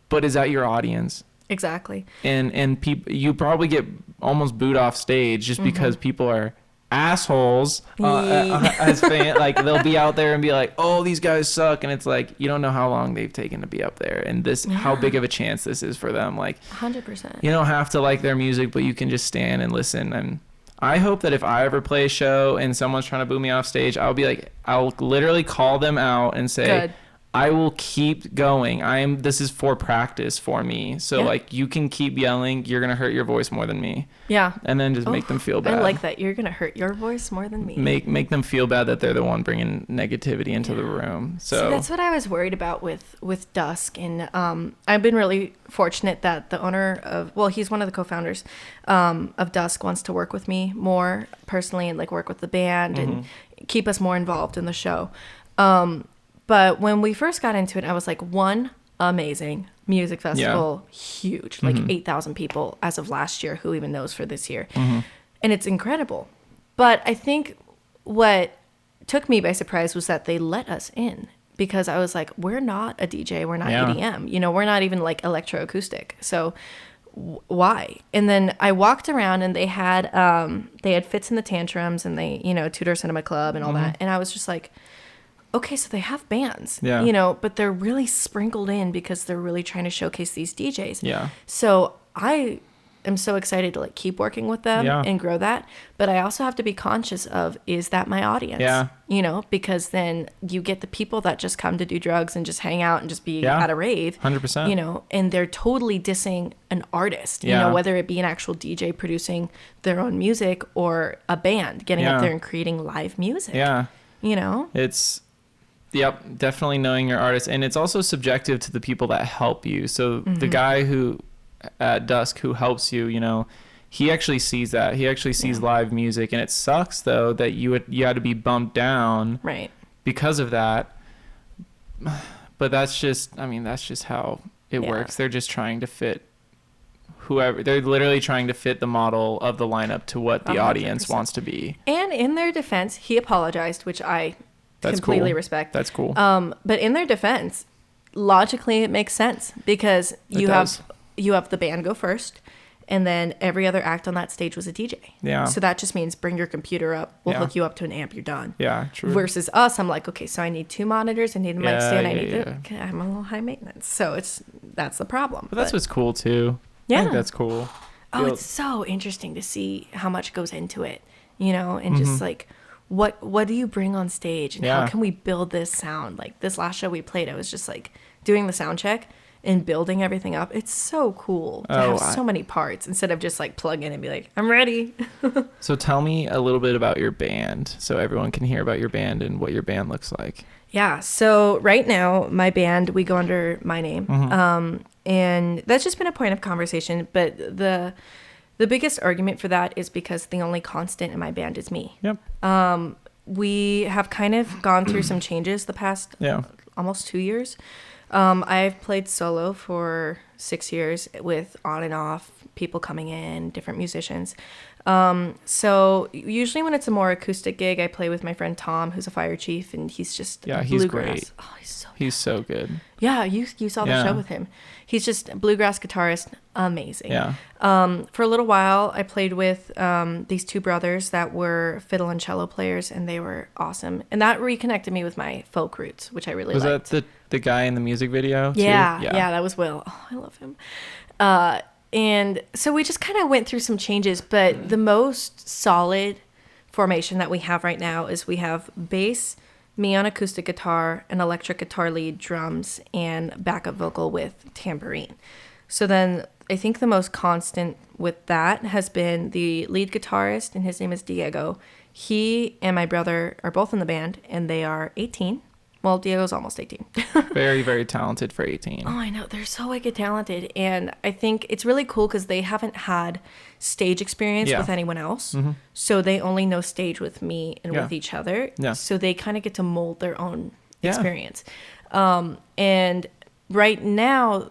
But is that your audience? Exactly. And people, you probably get almost booed off stage just because people are assholes as fans. Like, they'll be out there and be like, oh, these guys suck, and it's like, you don't know how long they've taken to be up there, and how big of a chance this is for them. Like, 100%. You don't have to like their music, but you can just stand and listen. And I hope that if I ever play a show and someone's trying to boo me off stage, I'll literally call them out and say, good. I will keep going. This is for practice for me. So like, you can keep yelling. You're going to hurt your voice more than me. Yeah. And then just make them feel bad. I like that. You're going to hurt your voice more than me. Make them feel bad that they're the one bringing negativity into the room. So that's what I was worried about with Dusk. And I've been really fortunate that the owner he's one of the co-founders of Dusk, wants to work with me more personally and like work with the band and keep us more involved in the show. But when we first got into it, I was like, one amazing music festival, huge, like 8,000 people as of last year. Who even knows for this year? And it's incredible. But I think what took me by surprise was that they let us in, because I was like, we're not a DJ. We're not EDM. We're not even like electroacoustic. So why? And then I walked around and they had Fits in the Tantrums and they, Tudor Cinema Club and all that. And I was just like, okay, so they have bands, but they're really sprinkled in because they're really trying to showcase these DJs. Yeah. So I am so excited to like keep working with them and grow that. But I also have to be conscious of, is that my audience? Yeah. Because then you get the people that just come to do drugs and just hang out and just be at a rave. 100%. And they're totally dissing an artist, whether it be an actual DJ producing their own music or a band getting up there and creating live music. Yeah. It's... Yep, definitely knowing your artist. And it's also subjective to the people that help you. So the guy who at Dusk who helps you, he actually sees that. He actually sees live music. And it sucks, though, that you had to be bumped down because of that. But that's just how it works. They're just trying to fit whoever. They're literally trying to fit the model of the lineup to what the 100%. audience wants to be. And in their defense, he apologized, which I That's completely cool. respect. That's cool. But in their defense, logically it makes sense because you have the band go first, and then every other act on that stage was a DJ. Yeah. So that just means bring your computer up. We'll Yeah. hook you up to an amp. You're done. Yeah, true. Versus us, I'm like, okay, so I need 2 monitors. I need a mic Yeah, stand. yeah. I'm a little high maintenance. So that's the problem. But that's what's cool too. Yeah. I think that's cool. Oh, it's so interesting to see how much goes into it, and just like what do you bring on stage and how can we build this sound? Like this last show we played, I was just like doing the sound check and building everything up. It's so cool to have so many parts instead of just like plug in and be like, I'm ready. So tell me a little bit about your band so everyone can hear about your band and what your band looks like. Yeah. So right now, my band, we go under my name. And that's just been a point of conversation. But the biggest argument for that is because the only constant in my band is me. Yep. We have kind of gone through some changes the past almost 2 years. I've played solo for 6 years with on and off people coming in, different musicians. So usually when it's a more acoustic gig, I play with my friend Tom, who's a fire chief, and he's just he's bluegrass. great. Oh, He's so good. Yeah, you saw the show with him. He's just a bluegrass guitarist, amazing. Yeah. For a little while, I played with these 2 brothers that were fiddle and cello players, and they were awesome. And that reconnected me with my folk roots, which I really liked. Was that the guy in the music video too? Yeah, that was Will. Oh, I love him. And so we just kind of went through some changes, but the most solid formation that we have right now is we have bass, me on acoustic guitar, an electric guitar lead, drums, and backup vocal with tambourine. So then I think the most constant with that has been the lead guitarist, and his name is Diego. He and my brother are both in the band, and they are 18. Well, Diego's almost 18. Very, very talented for 18. Oh, I know. They're so wicked talented. And I think it's really cool because they haven't had stage experience with anyone else. So they only know stage with me and with each other. Yeah. So they kind of get to mold their own experience. And right now,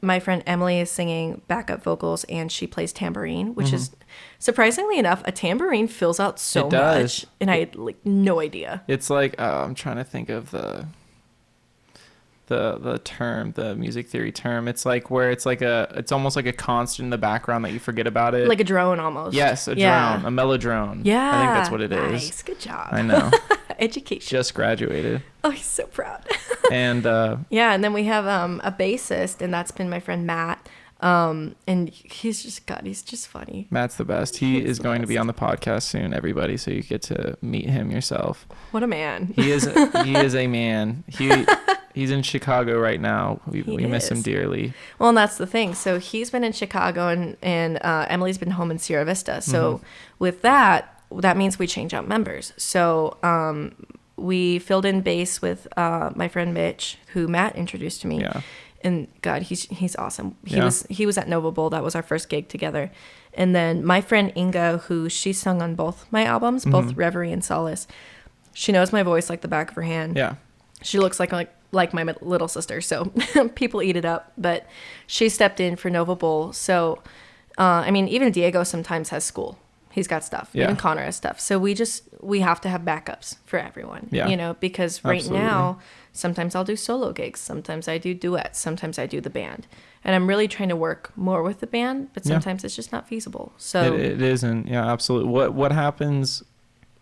my friend Emily is singing backup vocals, and she plays tambourine, which is, surprisingly enough, a tambourine fills out so much. And I had like no idea. It's like I'm trying to think of the term, the music theory term. It's like where it's almost like a constant in the background that you forget about it. Like a drone almost. Yes, a drone, a mellodrone. Yeah, I think that's what it is. Nice, good job. I know. Education. Just graduated. Oh, he's so proud. And and then we have a bassist, and that's been my friend Matt. And he's just funny. Matt's the best. He is going to be on the podcast soon, everybody, so you get to meet him yourself. What a man. He is a man. He's in Chicago right now. We miss him dearly. Well, and that's the thing. So he's been in Chicago, and Emily's been home in Sierra Vista. So with that means we change out members. So we filled in bass with my friend Mitch, who Matt introduced to me. Yeah. And God, he's awesome. He was at Nova Bowl. That was our first gig together. And then my friend Inga, who she sung on both my albums, both Reverie and Solace. She knows my voice like the back of her hand. Yeah. She looks like my little sister, so people eat it up. But she stepped in for Nova Bowl. So, I mean, even Diego sometimes has school. He's got stuff. Yeah. Even Connor has stuff. So we have to have backups for everyone. Yeah. Because right now, sometimes I'll do solo gigs. Sometimes I do duets. Sometimes I do the band. And I'm really trying to work more with the band, but sometimes it's just not feasible. So it isn't. Yeah, absolutely. What happens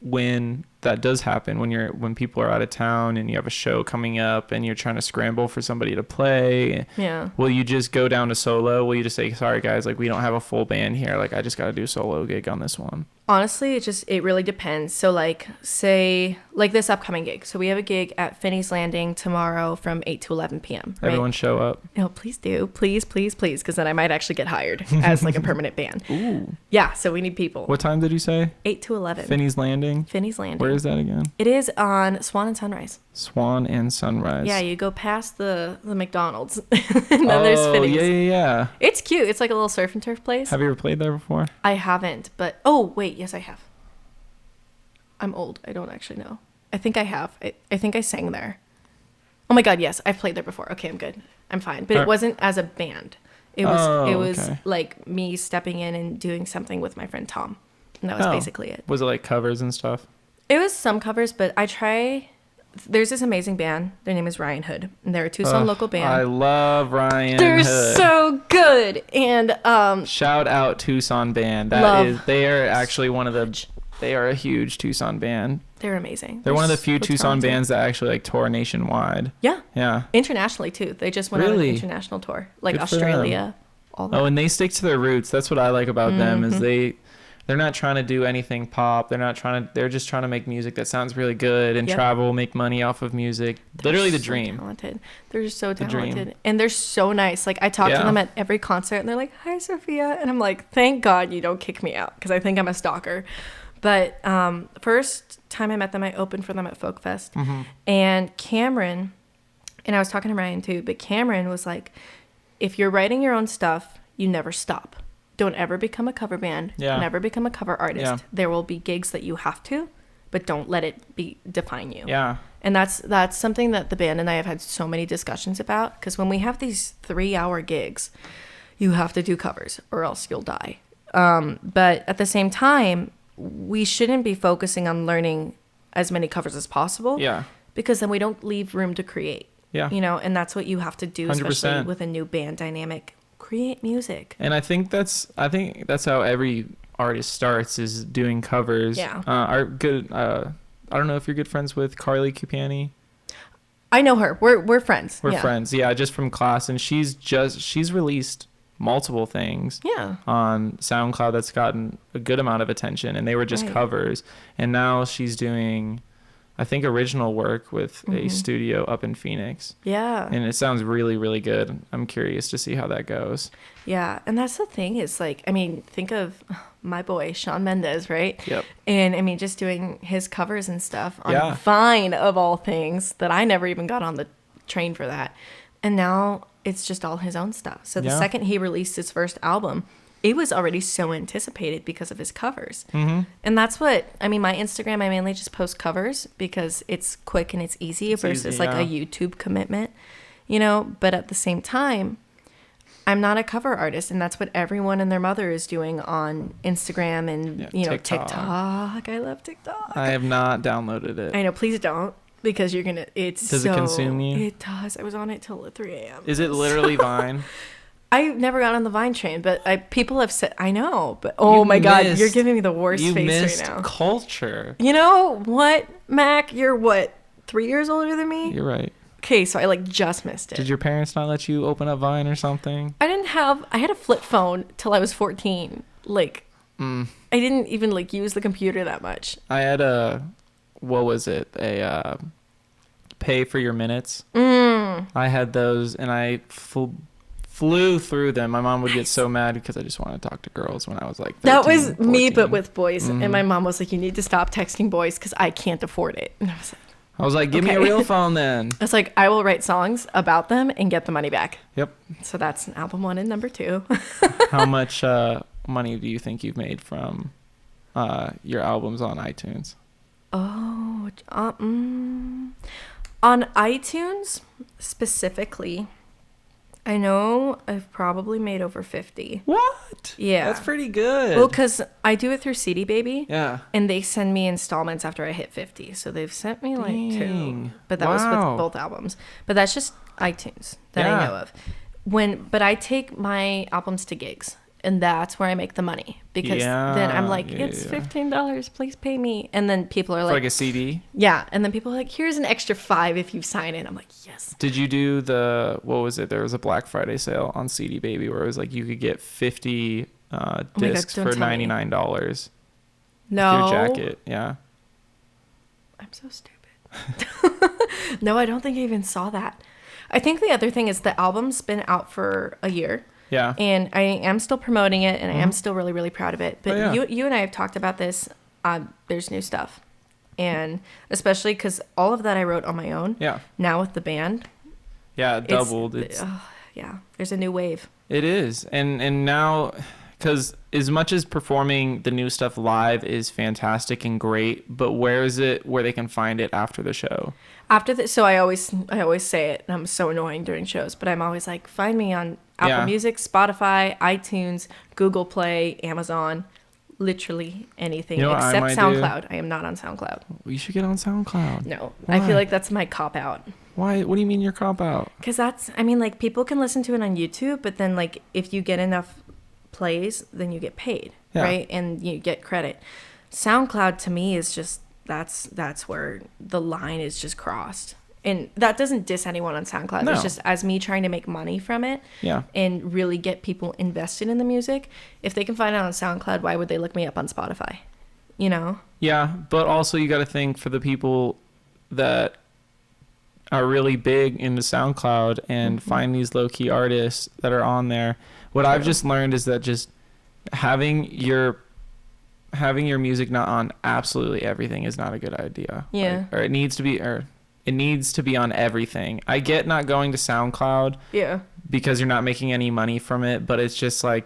when that does happen, when people are out of town and you have a show coming up and you're trying to scramble for somebody to play? Yeah. Will you just go down to solo? Will you just say, sorry guys, like we don't have a full band here, like I just got to do a solo gig on this one? Honestly, it really depends. So like say like this upcoming gig. So we have a gig at Finney's Landing tomorrow from 8 to 11 p.m. Right? Everyone show up. No, please do. Please, please, please. Because then I might actually get hired as like a permanent band. Ooh. Yeah, so we need people. What time did you say? 8 to 11. Finney's Landing? Finney's Landing. Where is that again? It is on Swan and Sunrise. Swan and Sunrise. Yeah, you go past the McDonald's. And then there's Finney's. Yeah. It's cute. It's like a little surf and turf place. Have you ever played there before? I haven't, but... Oh, wait. Yes, I have. I'm old. I don't actually know. I think I have. I think I sang there. Oh my God, yes. I've played there before. Okay, I'm good. I'm fine. But it wasn't as a band. It was okay. like me stepping in and doing something with my friend Tom. And that was basically it. Was it like covers and stuff? It was some covers, but there's this amazing band. Their name is Ryan Hood. And they're a Tucson local band. I love Ryan They're Hood. so good. And shout out Tucson band. They are actually they are a huge Tucson band. They're amazing. They're one of the few so Tucson talented. bands that actually like tour nationwide. Yeah. Yeah. Internationally too. They just went on an international tour. Like Good for Australia. All that. Oh, and they stick to their roots. That's what I like about them is they're not trying to do anything pop. They're just trying to make music that sounds really good and travel, make money off of music. Literally the dream. Talented. They're so talented. And they're so nice. Like I talk to them at every concert and they're like, "Hi, Sophia." And I'm like, "Thank God you don't kick me out because I think I'm a stalker." But first time I met them, I opened for them at Folk Fest. And Cameron, and I was talking to Ryan too, but Cameron was like, if you're writing your own stuff, you never stop. Don't ever become a cover band. Yeah. Never become a cover artist. Yeah. There will be gigs that you have to, but don't let it define you. Yeah. And that's something that the band and I have had so many discussions about, because when we have these 3-hour gigs, you have to do covers or else you'll die. But at the same time, we shouldn't be focusing on learning as many covers as possible. Yeah. Because then we don't leave room to create. Yeah. You know, and that's what you have to do, 100%. especially with a new band dynamic. Create music. And I think that's how every artist starts, is doing covers. Yeah. I don't know if you're good friends with Carly Cupani. I know her. We're friends. We're friends. Yeah, just from class, and she's released multiple things on SoundCloud that's gotten a good amount of attention, and they were just covers. And now she's doing, I think, original work with a studio up in Phoenix. Yeah. And it sounds really, really good. I'm curious to see how that goes. Yeah. And that's the thing is, like, I mean, think of my boy, Shawn Mendes, right? Yep. And I mean, just doing his covers and stuff on Vine, of all things, that I never even got on the train for that. And now it's just all his own stuff. So the second he released his first album, it was already so anticipated because of his covers. And that's what, I mean, my Instagram, I mainly just post covers because it's quick and it's easy versus like a YouTube commitment, you know, but at the same time, I'm not a cover artist, and that's what everyone and their mother is doing on Instagram and, you know, TikTok. I love TikTok. I have not downloaded it. I know, please don't. Because you're going to, does it consume you? It does. I was on it till 3 a.m. Is it literally Vine? I never got on the Vine train, but people have said, I know, but oh my God, you're giving me the worst face right now. Culture. You know what, Mac? You're what, 3 years older than me? You're right. Okay, so I like just missed it. Did your parents not let you open up Vine or something? I had a flip phone till I was 14. Like, I didn't even like use the computer that much. I had what was it? A pay for your minutes. I had those, and I flew through them. My mom would get so mad because I just wanted to talk to girls when I was like 13, that was 14. me, but with boys. And my mom was like, "You need to stop texting boys because I can't afford it." And I was like, "Give me a real phone then." I was like, "I will write songs about them and get the money back." Yep. So that's album 1 and number 2. How much money do you think you've made from your albums on iTunes? Oh, on iTunes specifically, I know I've probably made over 50. What? Yeah. That's pretty good. Well, because I do it through CD Baby. Yeah. And they send me installments after I hit 50. So they've sent me like 2. But that was Wow. with both albums. But that's just iTunes that I know of. But I take my albums to gigs. And that's where I make the money. Because then I'm like, it's $15. Please pay me. And then people are like... For like a CD? Yeah. And then people are like, here's an extra $5 if you sign it. I'm like, yes. Did you do what was it? There was a Black Friday sale on CD Baby where it was like you could get 50 discs for $99. No. With your jacket. Yeah. I'm so stupid. No, I don't think I even saw that. I think the other thing is the album's been out for a year. Yeah. And I am still promoting it, and I am still really, really proud of it. But you and I have talked about this. There's new stuff. And especially because all of that I wrote on my own. Yeah. Now with the band. Yeah, it doubled. Yeah. There's a new wave. It is. And now, because as much as performing the new stuff live is fantastic and great, but where is it where they can find it after the show? So I always say it, and I'm so annoying during shows, but I'm always like, find me on Apple Music, Spotify, iTunes, Google Play, Amazon, literally anything except SoundCloud. I am not on SoundCloud. You should get on SoundCloud. No. Why? I feel like that's my cop out. Why? What do you mean your cop out? Because like people can listen to it on YouTube, but then like if you get enough plays, then you get paid, right? And you get credit. SoundCloud to me is just, that's where the line is just crossed. And that doesn't diss anyone on SoundCloud. No. It's just as me trying to make money from it and really get people invested in the music. If they can find it on SoundCloud, why would they look me up on Spotify? You know? Yeah, but also you got to think for the people that are really big into SoundCloud and find these low-key artists that are on there. What I've just learned is that just having your music not on absolutely everything is not a good idea. Yeah. Like, or it needs to be on everything. I get not going to SoundCloud. Yeah. Because you're not making any money from it, but it's just like,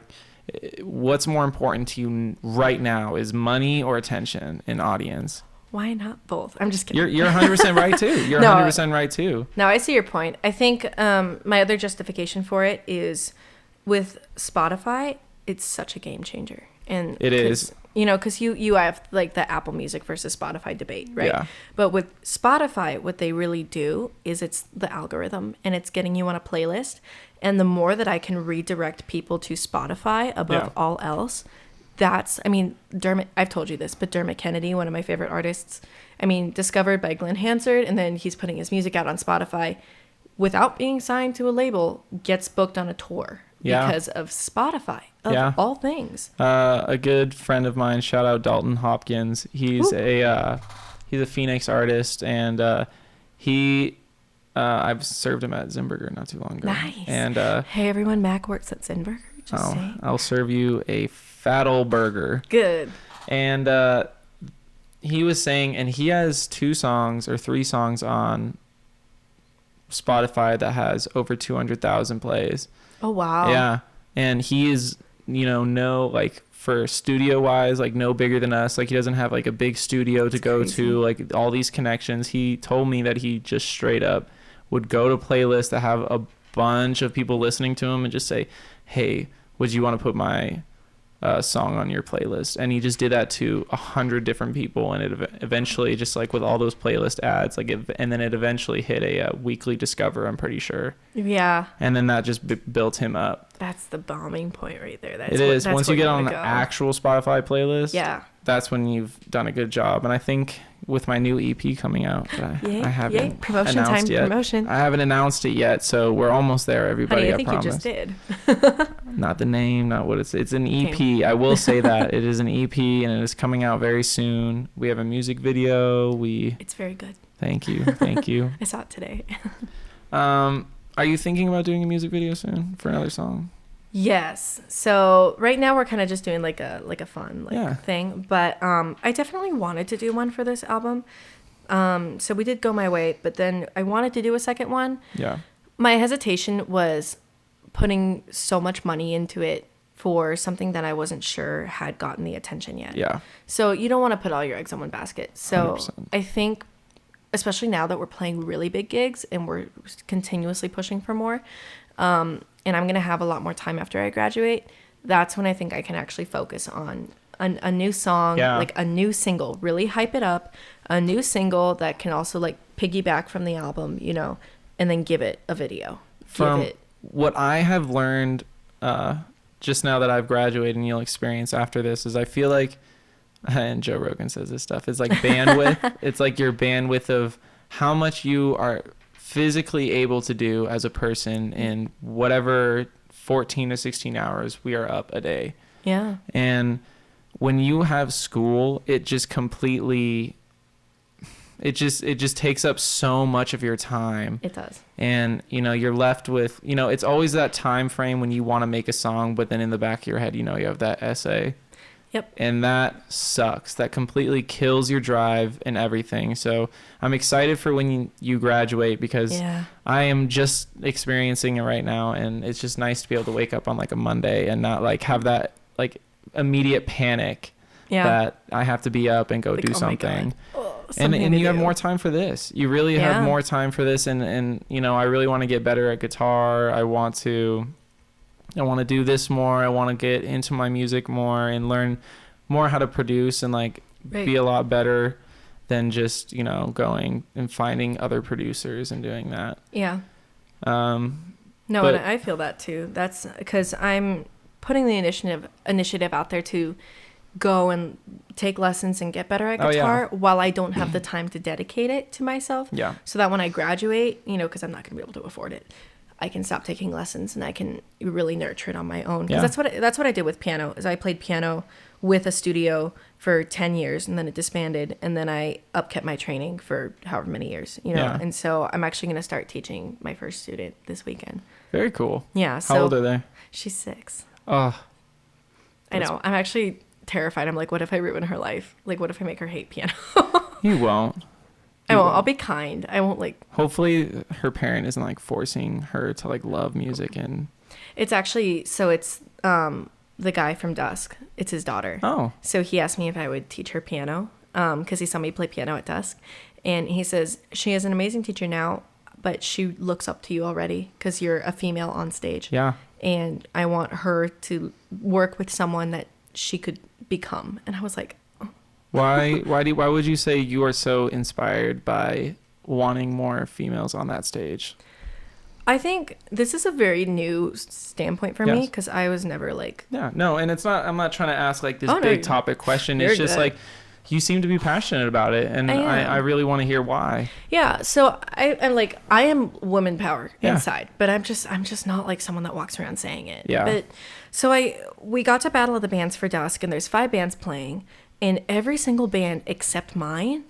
what's more important to you right now is money or attention and audience. Why not both? I'm just kidding. You're 100% right too. You're 100% right too. No, I see your point. I think my other justification for it is with Spotify, it's such a game changer. And it is. You know, because you have like the Apple Music versus Spotify debate, right? Yeah. But with Spotify, what they really do is it's the algorithm and it's getting you on a playlist. And the more that I can redirect people to Spotify above all else, I've told you this, but Dermot Kennedy, one of my favorite artists, discovered by Glenn Hansard, and then he's putting his music out on Spotify without being signed to a label, gets booked on a tour because of Spotify, of all things. A good friend of mine, shout out Dalton Hopkins. He's a Phoenix artist, and I've served him at Zinberger not too long ago. Nice. And hey everyone, Mac works at Zinberger. Just saying. I'll serve you a fat old burger. Good. And he was saying, and he has 2 songs or 3 songs on Spotify that has over 200,000 plays. Oh wow. Yeah. And he is, like for studio wise, like no bigger than us. Like he doesn't have like a big studio to go to, like all these connections. He told me that he just straight up would go to playlists that have a bunch of people listening to him and just say, hey, would you want to put my song on your playlist? And he just did that to 100 different people, and it eventually, just like with all those playlist ads, and then it eventually hit a weekly discover, I'm pretty sure. Yeah. And then that just built him up. That's the bombing point right there. Once you get on the actual Spotify playlist, that's when you've done a good job. And I think with my new EP coming out, I haven't promotion announced time yet. Promotion. I haven't announced it yet, so we're almost there, everybody. Honey, I think promise. You just did. Not the name, not what it's an EP. Okay. I will say that it is an EP, and it is coming out very soon. We have a music video. It's very good. Thank you. I saw it today. Are you thinking about doing a music video soon for another song? Yes. So right now we're kind of just doing like a fun thing, but I definitely wanted to do one for this album. So we did Go My Way, but then I wanted to do a second one. Yeah. My hesitation was putting so much money into it for something that I wasn't sure had gotten the attention yet. Yeah. So you don't want to put all your eggs in one basket. So 100%. I think, especially now that we're playing really big gigs and we're continuously pushing for more, and I'm going to have a lot more time after I graduate, that's when I think I can actually focus on a new song, like a new single, really hype it up, a new single that can also like piggyback from the album, and then give it a video. What I have learned just now that I've graduated and you'll experience after this is I feel like, and Joe Rogan says this stuff, it's like bandwidth. It's like your bandwidth of how much you are physically able to do as a person in whatever 14 to 16 hours we are up a day. Yeah. And when you have school, it just takes up so much of your time. It does. And, you're left with, it's always that time frame when you want to make a song, but then in the back of your head, you have that essay. Yep. And that sucks. That completely kills your drive and everything. So I'm excited for when you graduate because I am just experiencing it right now. And it's just nice to be able to wake up on like a Monday and not like have that like immediate panic Yeah. that I have to be up and go Like, do oh my something. God. Oh, And something to you have do. more time for this. You really have more time for this. And you know, I really want to get better at guitar. I want to do this more. I want to get into my music more and learn more how to produce and like be a lot better than just, you know, going and finding other producers and doing that. Yeah. No, but, and I feel that too. That's because I'm putting the initiative out there to go and take lessons and get better at guitar while I don't have the time to dedicate it to myself. Yeah. So that when I graduate, you know, because I'm not going to be able to afford it, I can stop taking lessons and I can really nurture it on my own. Because that's what I did with piano. Is I played piano with a studio for 10 years and then it disbanded, and then I upkept my training for however many years, you know. Yeah. And so I'm actually going to start teaching my first student this weekend. Very cool. Yeah. How old are they? She's 6. Oh, I know. I'm actually terrified. I'm like, what if I ruin her life? Like, what if I make her hate piano? you won't. I won't. I'll be kind. I won't like. Hopefully her parent isn't like forcing her to like love music. And it's actually, so it's the guy from Dusk. It's his daughter. Oh. So he asked me if I would teach her piano because he saw me play piano at Dusk. And he says, she is an amazing teacher now, but she looks up to you already because you're a female on stage. Yeah. And I want her to work with someone that she could become. And I was like, oh. Why would you say you are so inspired by wanting more females on that stage? I think this is a very new standpoint for me because I was never like... Yeah, no, and it's not... I'm not trying to ask like this big topic question. It's just like you seem to be passionate about it, and I really want to hear why. Yeah, so I'm like, I am woman power inside, but I'm just not like someone that walks around saying it. Yeah. But so we got to Battle of the Bands for Dusk, and there's 5 bands playing, and every single band except mine,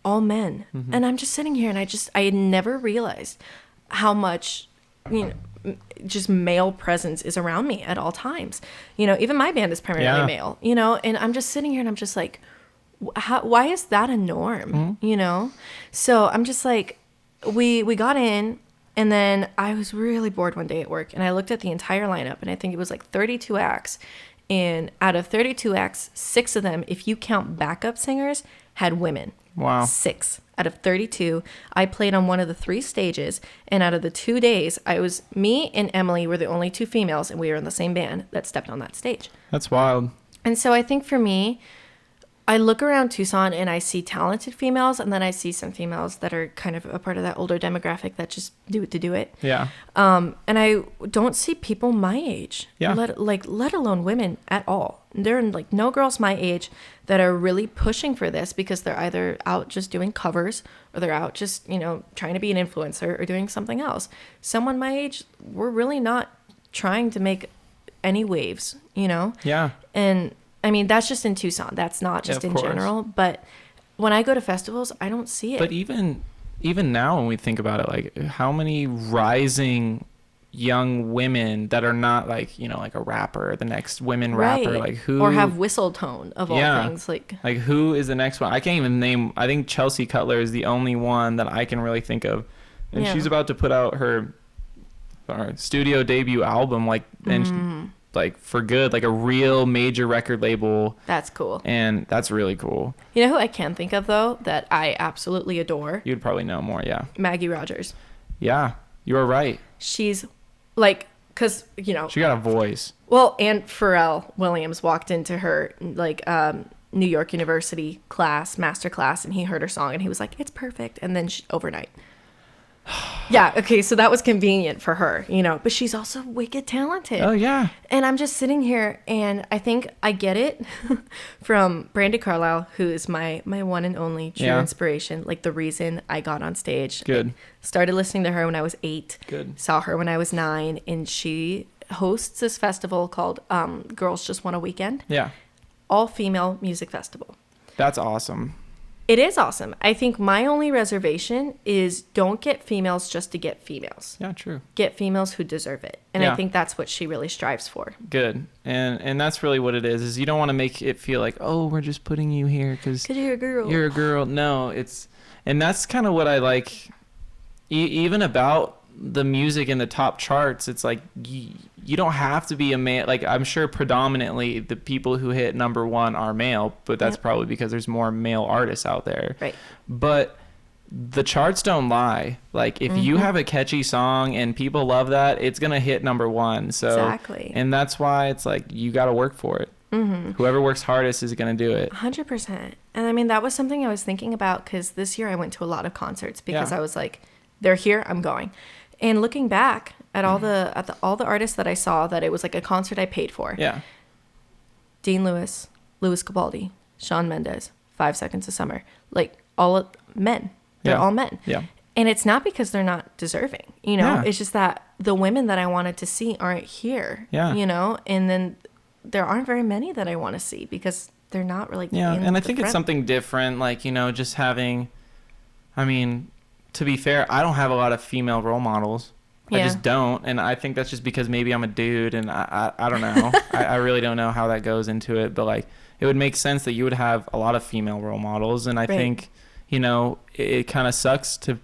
all men. Mm-hmm. And I'm just sitting here, and I had never realized how much, you know, just male presence is around me at all times. You know, even my band is primarily male, you know, and I'm just sitting here and I'm just like, why is that a norm? Mm-hmm. You know? So I'm just like, we got in, and then I was really bored one day at work, and I looked at the entire lineup, and I think it was like 32 acts. And out of 32 acts, 6 of them, if you count backup singers, had women. Wow. 6 out of 32. I played on one of the 3 stages, and out of the 2 days, me and Emily were the only 2 females, and we were in the same band that stepped on that stage. That's wild. And so I think for me, I look around Tucson and I see talented females, and then I see some females that are kind of a part of that older demographic that just do it to do it. Yeah. And I don't see people my age, let alone women at all. There are like no girls my age that are really pushing for this because they're either out just doing covers or they're out just, you know, trying to be an influencer or doing something else. Someone my age, we're really not trying to make any waves, you know? Yeah. And I mean, that's just in Tucson. That's not just in general. But when I go to festivals, I don't see it. But even now, when we think about it, like how many rising young women that are not like, you know, like a rapper, the next women rapper, like who, or have whistle tone of all things, like who is the next one? I can't even name. I think Chelsea Cutler is the only one that I can really think of, and she's about to put out her studio debut album, like and. Like for good, like a real major record label. That's cool. And that's really cool. You know who I can think of though that I absolutely adore? You'd probably know more, yeah. Maggie Rogers. Yeah, you are right. She's like, cause you know. She got a voice. Well, and Pharrell Williams walked into her like New York University master class, and he heard her song and he was like, "It's perfect." And then overnight. Yeah, okay, so that was convenient for her, you know, but she's also wicked talented. Oh, yeah. And I'm just sitting here, and I think I get it from Brandi Carlile, who is my one and only true inspiration, like the reason I got on stage. Good. I started listening to her when I was 8. Good. Saw her when I was 9, and she hosts this festival called Girls Just Want a Weekend. Yeah. All-female music festival. That's awesome. It is awesome. I think my only reservation is don't get females just to get females. Yeah, true. Get females who deserve it. And I think that's what she really strives for. Good. And that's really what it is you don't want to make it feel like, oh, we're just putting you here because you're a girl. You're a girl. No, and that's kind of what I like even about the music in the top charts. It's like you don't have to be a male. Like, I'm sure predominantly the people who hit number one are male, but that's probably because there's more male artists out there. Right. But the charts don't lie. Like, if you have a catchy song and people love that, it's going to hit number one. So, exactly. And that's why it's like, you got to work for it. Whoever works hardest is going to do it. 100%. And I mean, that was something I was thinking about, because this year I went to a lot of concerts because I was like, they're here, I'm going. And looking back at all the artists that I saw, that it was like a concert I paid for. Yeah. Dean Lewis, Louis Capaldi, Shawn Mendes, 5 Seconds of Summer, like all men. They're all men. Yeah. And it's not because they're not deserving, you know, it's just that the women that I wanted to see aren't here, you know, and then there aren't very many that I want to see because they're not really. And I think it's something different, like, you know, just having, I mean, to be fair, I don't have a lot of female role models. I just don't. And I think that's just because maybe I'm a dude and I don't know. I really don't know how that goes into it, but like, it would make sense that you would have a lot of female role models. And I think, you know, it kind of sucks to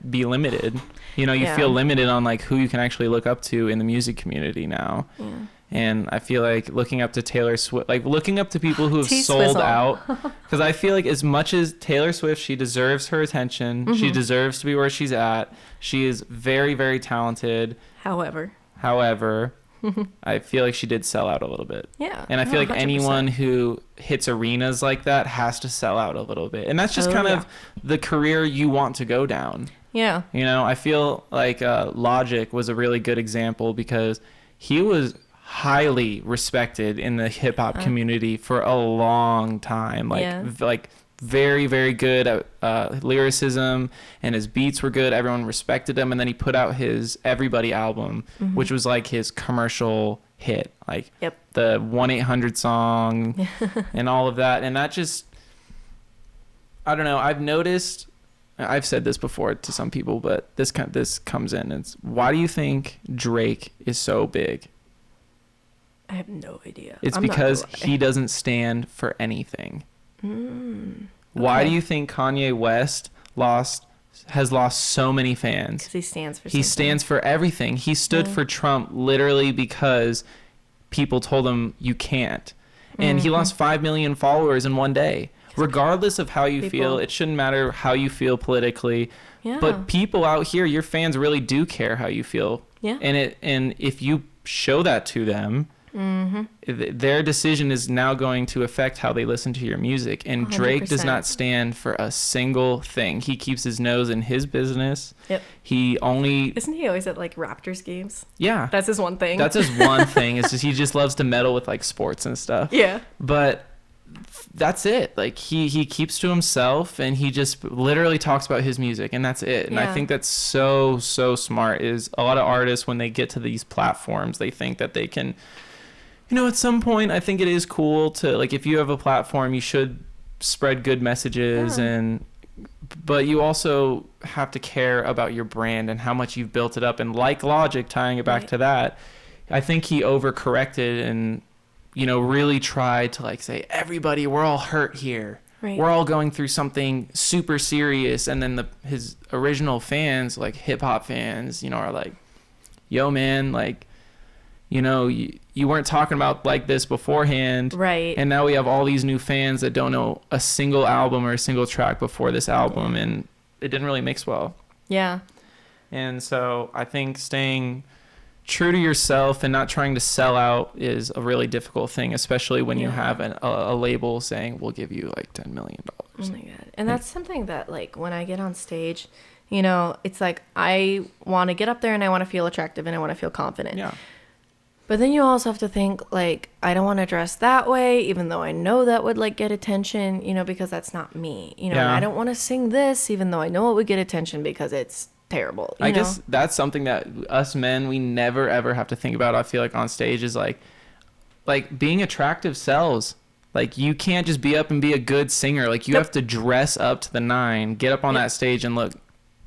be limited. You know, you feel limited on like who you can actually look up to in the music community now. Yeah. And I feel like looking up to Taylor Swift, like looking up to people who have sold out, because I feel like as much as Taylor Swift, she deserves her attention. She deserves to be where she's at. She is very, very talented. However, I feel like she did sell out a little bit. Yeah. And I feel like 100%. Anyone who hits arenas like that has to sell out a little bit. And that's just kind of the career you want to go down. Yeah. You know, I feel like Logic was a really good example because he was highly respected in the hip hop community for a long time. Like very, very good at lyricism, and his beats were good. Everyone respected him. And then he put out his Everybody album, which was like his commercial hit, like the 1-800 song and all of that. And that just, I don't know. I've noticed, I've said this before to some people, but this comes in. It's, why do you think Drake is so big? I have no idea. It's because he doesn't stand for anything. Why do you think Kanye West has lost so many fans? Because he stands for something. He stands for everything. He stood for Trump literally because people told him you can't. And he lost 5 million followers in one day. Regardless of how you feel, it shouldn't matter how you feel politically. Yeah. But people out here, your fans really do care how you feel. Yeah. And if you show that to them, their decision is now going to affect how they listen to your music. And 100%. Drake does not stand for a single thing. He keeps his nose in his business. Yep. Isn't he always at like Raptors games? Yeah. That's his one thing. That's his one thing. It's just he just loves to meddle with like sports and stuff. Yeah. But that's it. Like he keeps to himself and he just literally talks about his music and that's it. And I think that's so smart. Is a lot of artists, when they get to these platforms, they think that they can, you know, at some point, I think it is cool to, like, if you have a platform, you should spread good messages, but you also have to care about your brand and how much you've built it up. And like Logic, tying it back to that, I think he overcorrected and, you know, really tried to like say, everybody, we're all hurt here. Right. We're all going through something super serious. And then his original fans, like hip hop fans, you know, are like, yo, man, like, you know, you weren't talking about like this beforehand. Right. And now we have all these new fans that don't know a single album or a single track before this album. Yeah. And it didn't really mix well. Yeah. And so I think staying true to yourself and not trying to sell out is a really difficult thing, especially when you have a label saying, we'll give you like $10 million. Oh my God. And that's something that, like, when I get on stage, you know, it's like I want to get up there and I want to feel attractive and I want to feel confident. Yeah. But then you also have to think, like, I don't want to dress that way, even though I know that would, like, get attention, you know, because that's not me. You know, I don't want to sing this, even though I know it would get attention because it's terrible. I guess that's something that us men, we never, ever have to think about, I feel like, on stage is, like being attractive sells. Like, you can't just be up and be a good singer. Like, you have to dress up to the nine, get up on that stage and look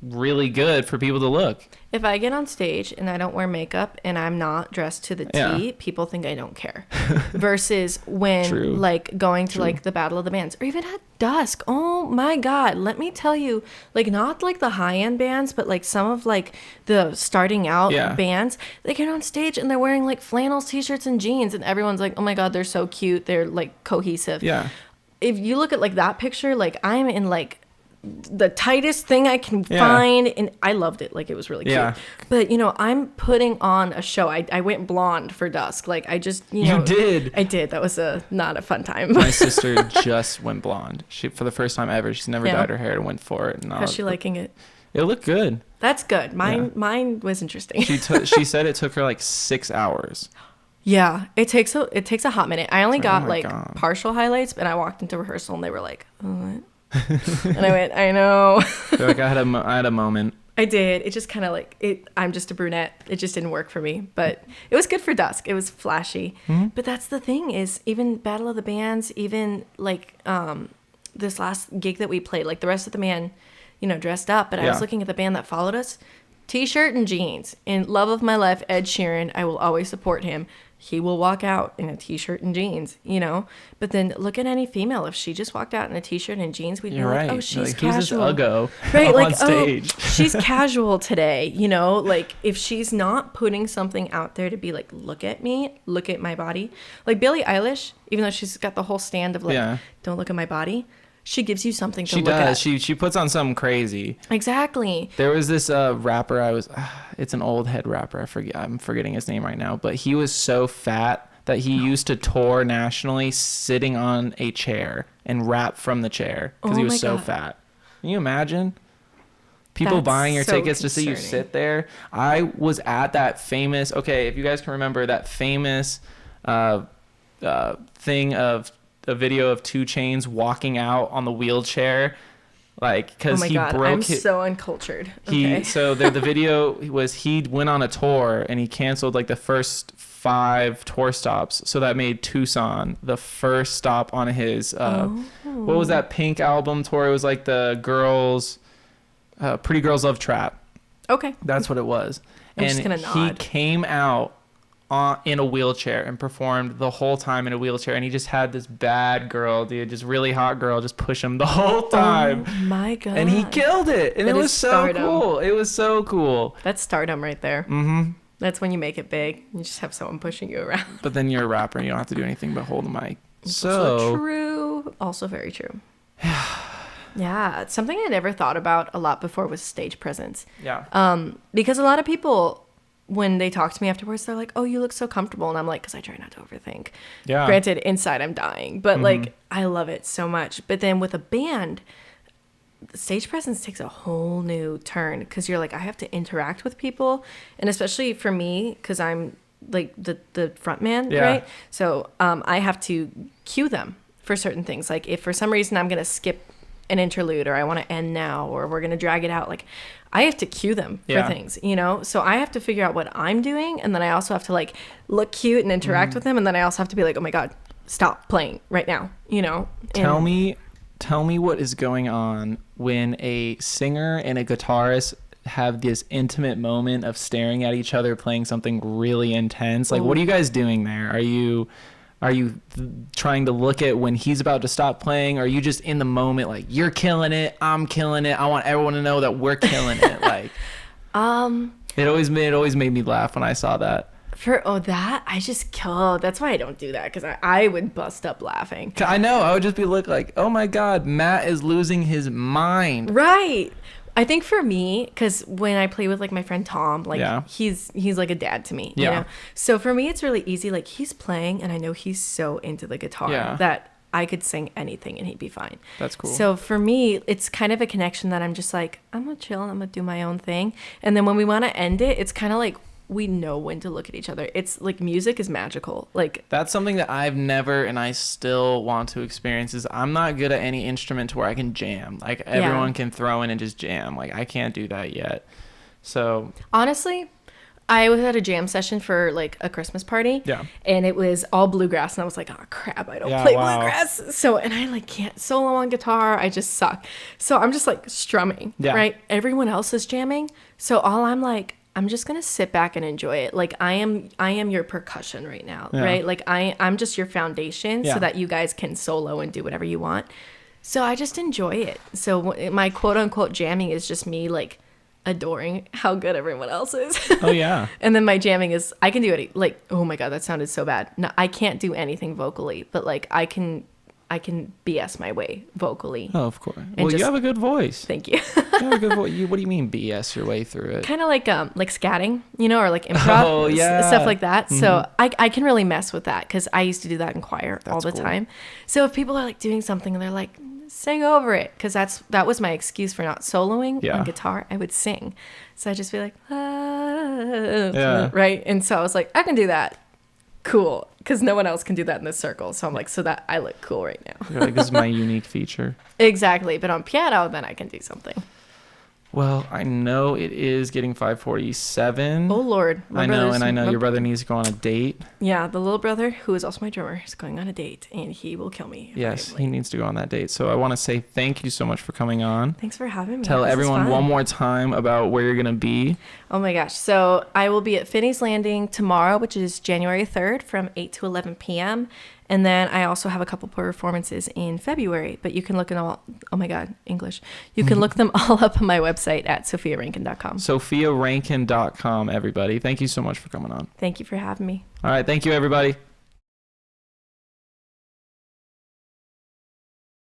really good for people to look. If I get on stage and I don't wear makeup and I'm not dressed to the T, people think I don't care. Versus when like going to like the Battle of the Bands or even at Dusk. Oh my God. Let me tell you, like not like the high end bands, but like some of like the starting out bands, they get on stage and they're wearing like flannels, t-shirts and jeans and everyone's like, oh my God, they're so cute. They're like cohesive. Yeah. If you look at like that picture, like I'm in like the tightest thing I can find, and I loved it. Like it was really cute. But you know, I'm putting on a show. I went blonde for Dusk. Like I just you did. I did. That was not a fun time. My sister just went blonde. She for the first time ever. She's never dyed her hair and went for it. And how's she liking it? It looked good. That's good. Mine was interesting. She said it took her like 6 hours. Yeah, it takes a hot minute. I only got partial highlights, but I walked into rehearsal and they were like, oh, what? And I went, I know. Like I had a moment. I did. It just kind of like it. I'm just a brunette. It just didn't work for me, but it was good for Dusk. It was flashy. Mm-hmm. But that's the thing is even Battle of the Bands, even like this last gig that we played, like the rest of the band, you know, dressed up. But I was looking at the band that followed us, t-shirt and jeans. In love of my life, Ed Sheeran. I will always support him. He will walk out in a t-shirt and jeans, you know. But then look at any female. If she just walked out in a t-shirt and jeans, we'd be like, oh, she's like, casual. Who's this uggo right? on Like, stage? Oh, she's casual today, you know. Like if she's not putting something out there to be like, look at me, look at my body. Like Billie Eilish, even though she's got the whole stand of like, don't look at my body. She gives you something to look at. She puts on something crazy. Exactly. There was this rapper. It's an old head rapper. I'm forgetting his name right now. But he was so fat that he used to tour nationally sitting on a chair and rap from the chair because he was so fat. Can you imagine? People buying your tickets to see you sit there. I was at that famous. Okay, if you guys can remember that famous thing of a video of 2 Chainz walking out on the wheelchair, like because he broke. I'm so uncultured. So the video was he went on a tour and he canceled like the first 5 tour stops, so that made Tucson the first stop on his what was that Pink album tour? It was like the girls, Pretty Girls Love Trap. Okay, that's what it was. I'm just gonna nod. He came out in a wheelchair and performed the whole time in a wheelchair, and he just had this bad girl, dude, just really hot girl, just push him the whole time. Oh my God. And he killed it, and it was so cool. It was so cool. That's stardom right there. Mm-hmm. That's when you make it big. You just have someone pushing you around. But then you're a rapper and you don't have to do anything but hold the mic. So true. Also very true. Yeah, something I never thought about a lot before was stage presence. Yeah. Because a lot of people, when they talk to me afterwards, they're like, oh, you look so comfortable. And I'm like, because I try not to overthink. Yeah. Granted, inside I'm dying. But like, I love it so much. But then with a band, stage presence takes a whole new turn. Because you're like, I have to interact with people. And especially for me, because I'm like the front man, right? So I have to cue them for certain things. Like if for some reason I'm going to skip an interlude or I want to end now or we're going to drag it out, like I have to cue them for things, you know? So I have to figure out what I'm doing. And then I also have to like look cute and interact with them. And then I also have to be like, oh my God, stop playing right now, you know? Tell me what is going on when a singer and a guitarist have this intimate moment of staring at each other playing something really intense. Like, what are you guys doing there? Are you trying to look at when he's about to stop playing? Or are you just in the moment, like, you're killing it, I'm killing it, I want everyone to know that we're killing it? Like, it always made me laugh when I saw that. That I just kill. That's why I don't do that, because I would bust up laughing. I know. I would just be like, oh my God, Matt is losing his mind. Right. I think for me, because when I play with like my friend Tom, like he's like a dad to me, you know? So for me, it's really easy. Like he's playing and I know he's so into the guitar that I could sing anything and he'd be fine. That's cool. So for me, it's kind of a connection that I'm just like, I'm gonna chill and I'm gonna do my own thing. And then when we want to end it, it's kind of like we know when to look at each other. It's like music is magical. Like that's something that I've never and I still want to experience. Is I'm not good at any instrument to where I can jam. Like everyone can throw in and just jam. Like I can't do that yet. So honestly, I was at a jam session for like a Christmas party. Yeah. And it was all bluegrass. And I was like, oh crap, I don't Yeah, play wow. bluegrass. So, and I like can't solo on guitar. I just suck. So I'm just like strumming, Yeah. right? Everyone else is jamming. So all I'm like, I'm just going to sit back and enjoy it. Like I am your percussion right now, Yeah. right? Like I'm just your foundation Yeah. so that you guys can solo and do whatever you want. So I just enjoy it. So my quote unquote jamming is just me like adoring how good everyone else is. Oh yeah. And then my jamming is, I can do it. Like, oh my God, that sounded so bad. No, I can't do anything vocally, but like I can BS my way vocally. Oh, of course. Well, just- you have a good voice. Thank you. You have a good voice. What do you mean BS your way through it? Kind of like scatting, you know, or like improv, Oh, yeah. stuff like that. So I can really mess with that because I used to do that in choir all That's the cool. time. So if people are like doing something and they're like, sing over it, because that was my excuse for not soloing Yeah. on guitar. I would sing. So I'd just be like, Yeah. right? And so I was like, I can do that. Cool. Because no one else can do that in this circle. So I'm like, so that I look cool right now. You're like, this is my unique feature. Exactly. But on piano, then I can do something. Well, I know it is getting 5:47. Oh, Lord. I know, and I know your brother needs to go on a date. Yeah, the little brother, who is also my drummer, is going on a date, and he will kill me. If Yes, I'm he late. needs to go on that date. So I want to say thank you so much for coming on. Thanks for having me. Tell This is everyone fun. one more time about where you're going to be. Oh my gosh. So I will be at Finney's Landing tomorrow, which is January 3rd from 8 to 11 p.m. And then I also have a couple performances in February, but you can look at all, oh my God, English. You can look them all up on my website at sophiarankin.com. SophiaRankin.com, everybody. Thank you so much for coming on. Thank you for having me. All right. Thank you, everybody.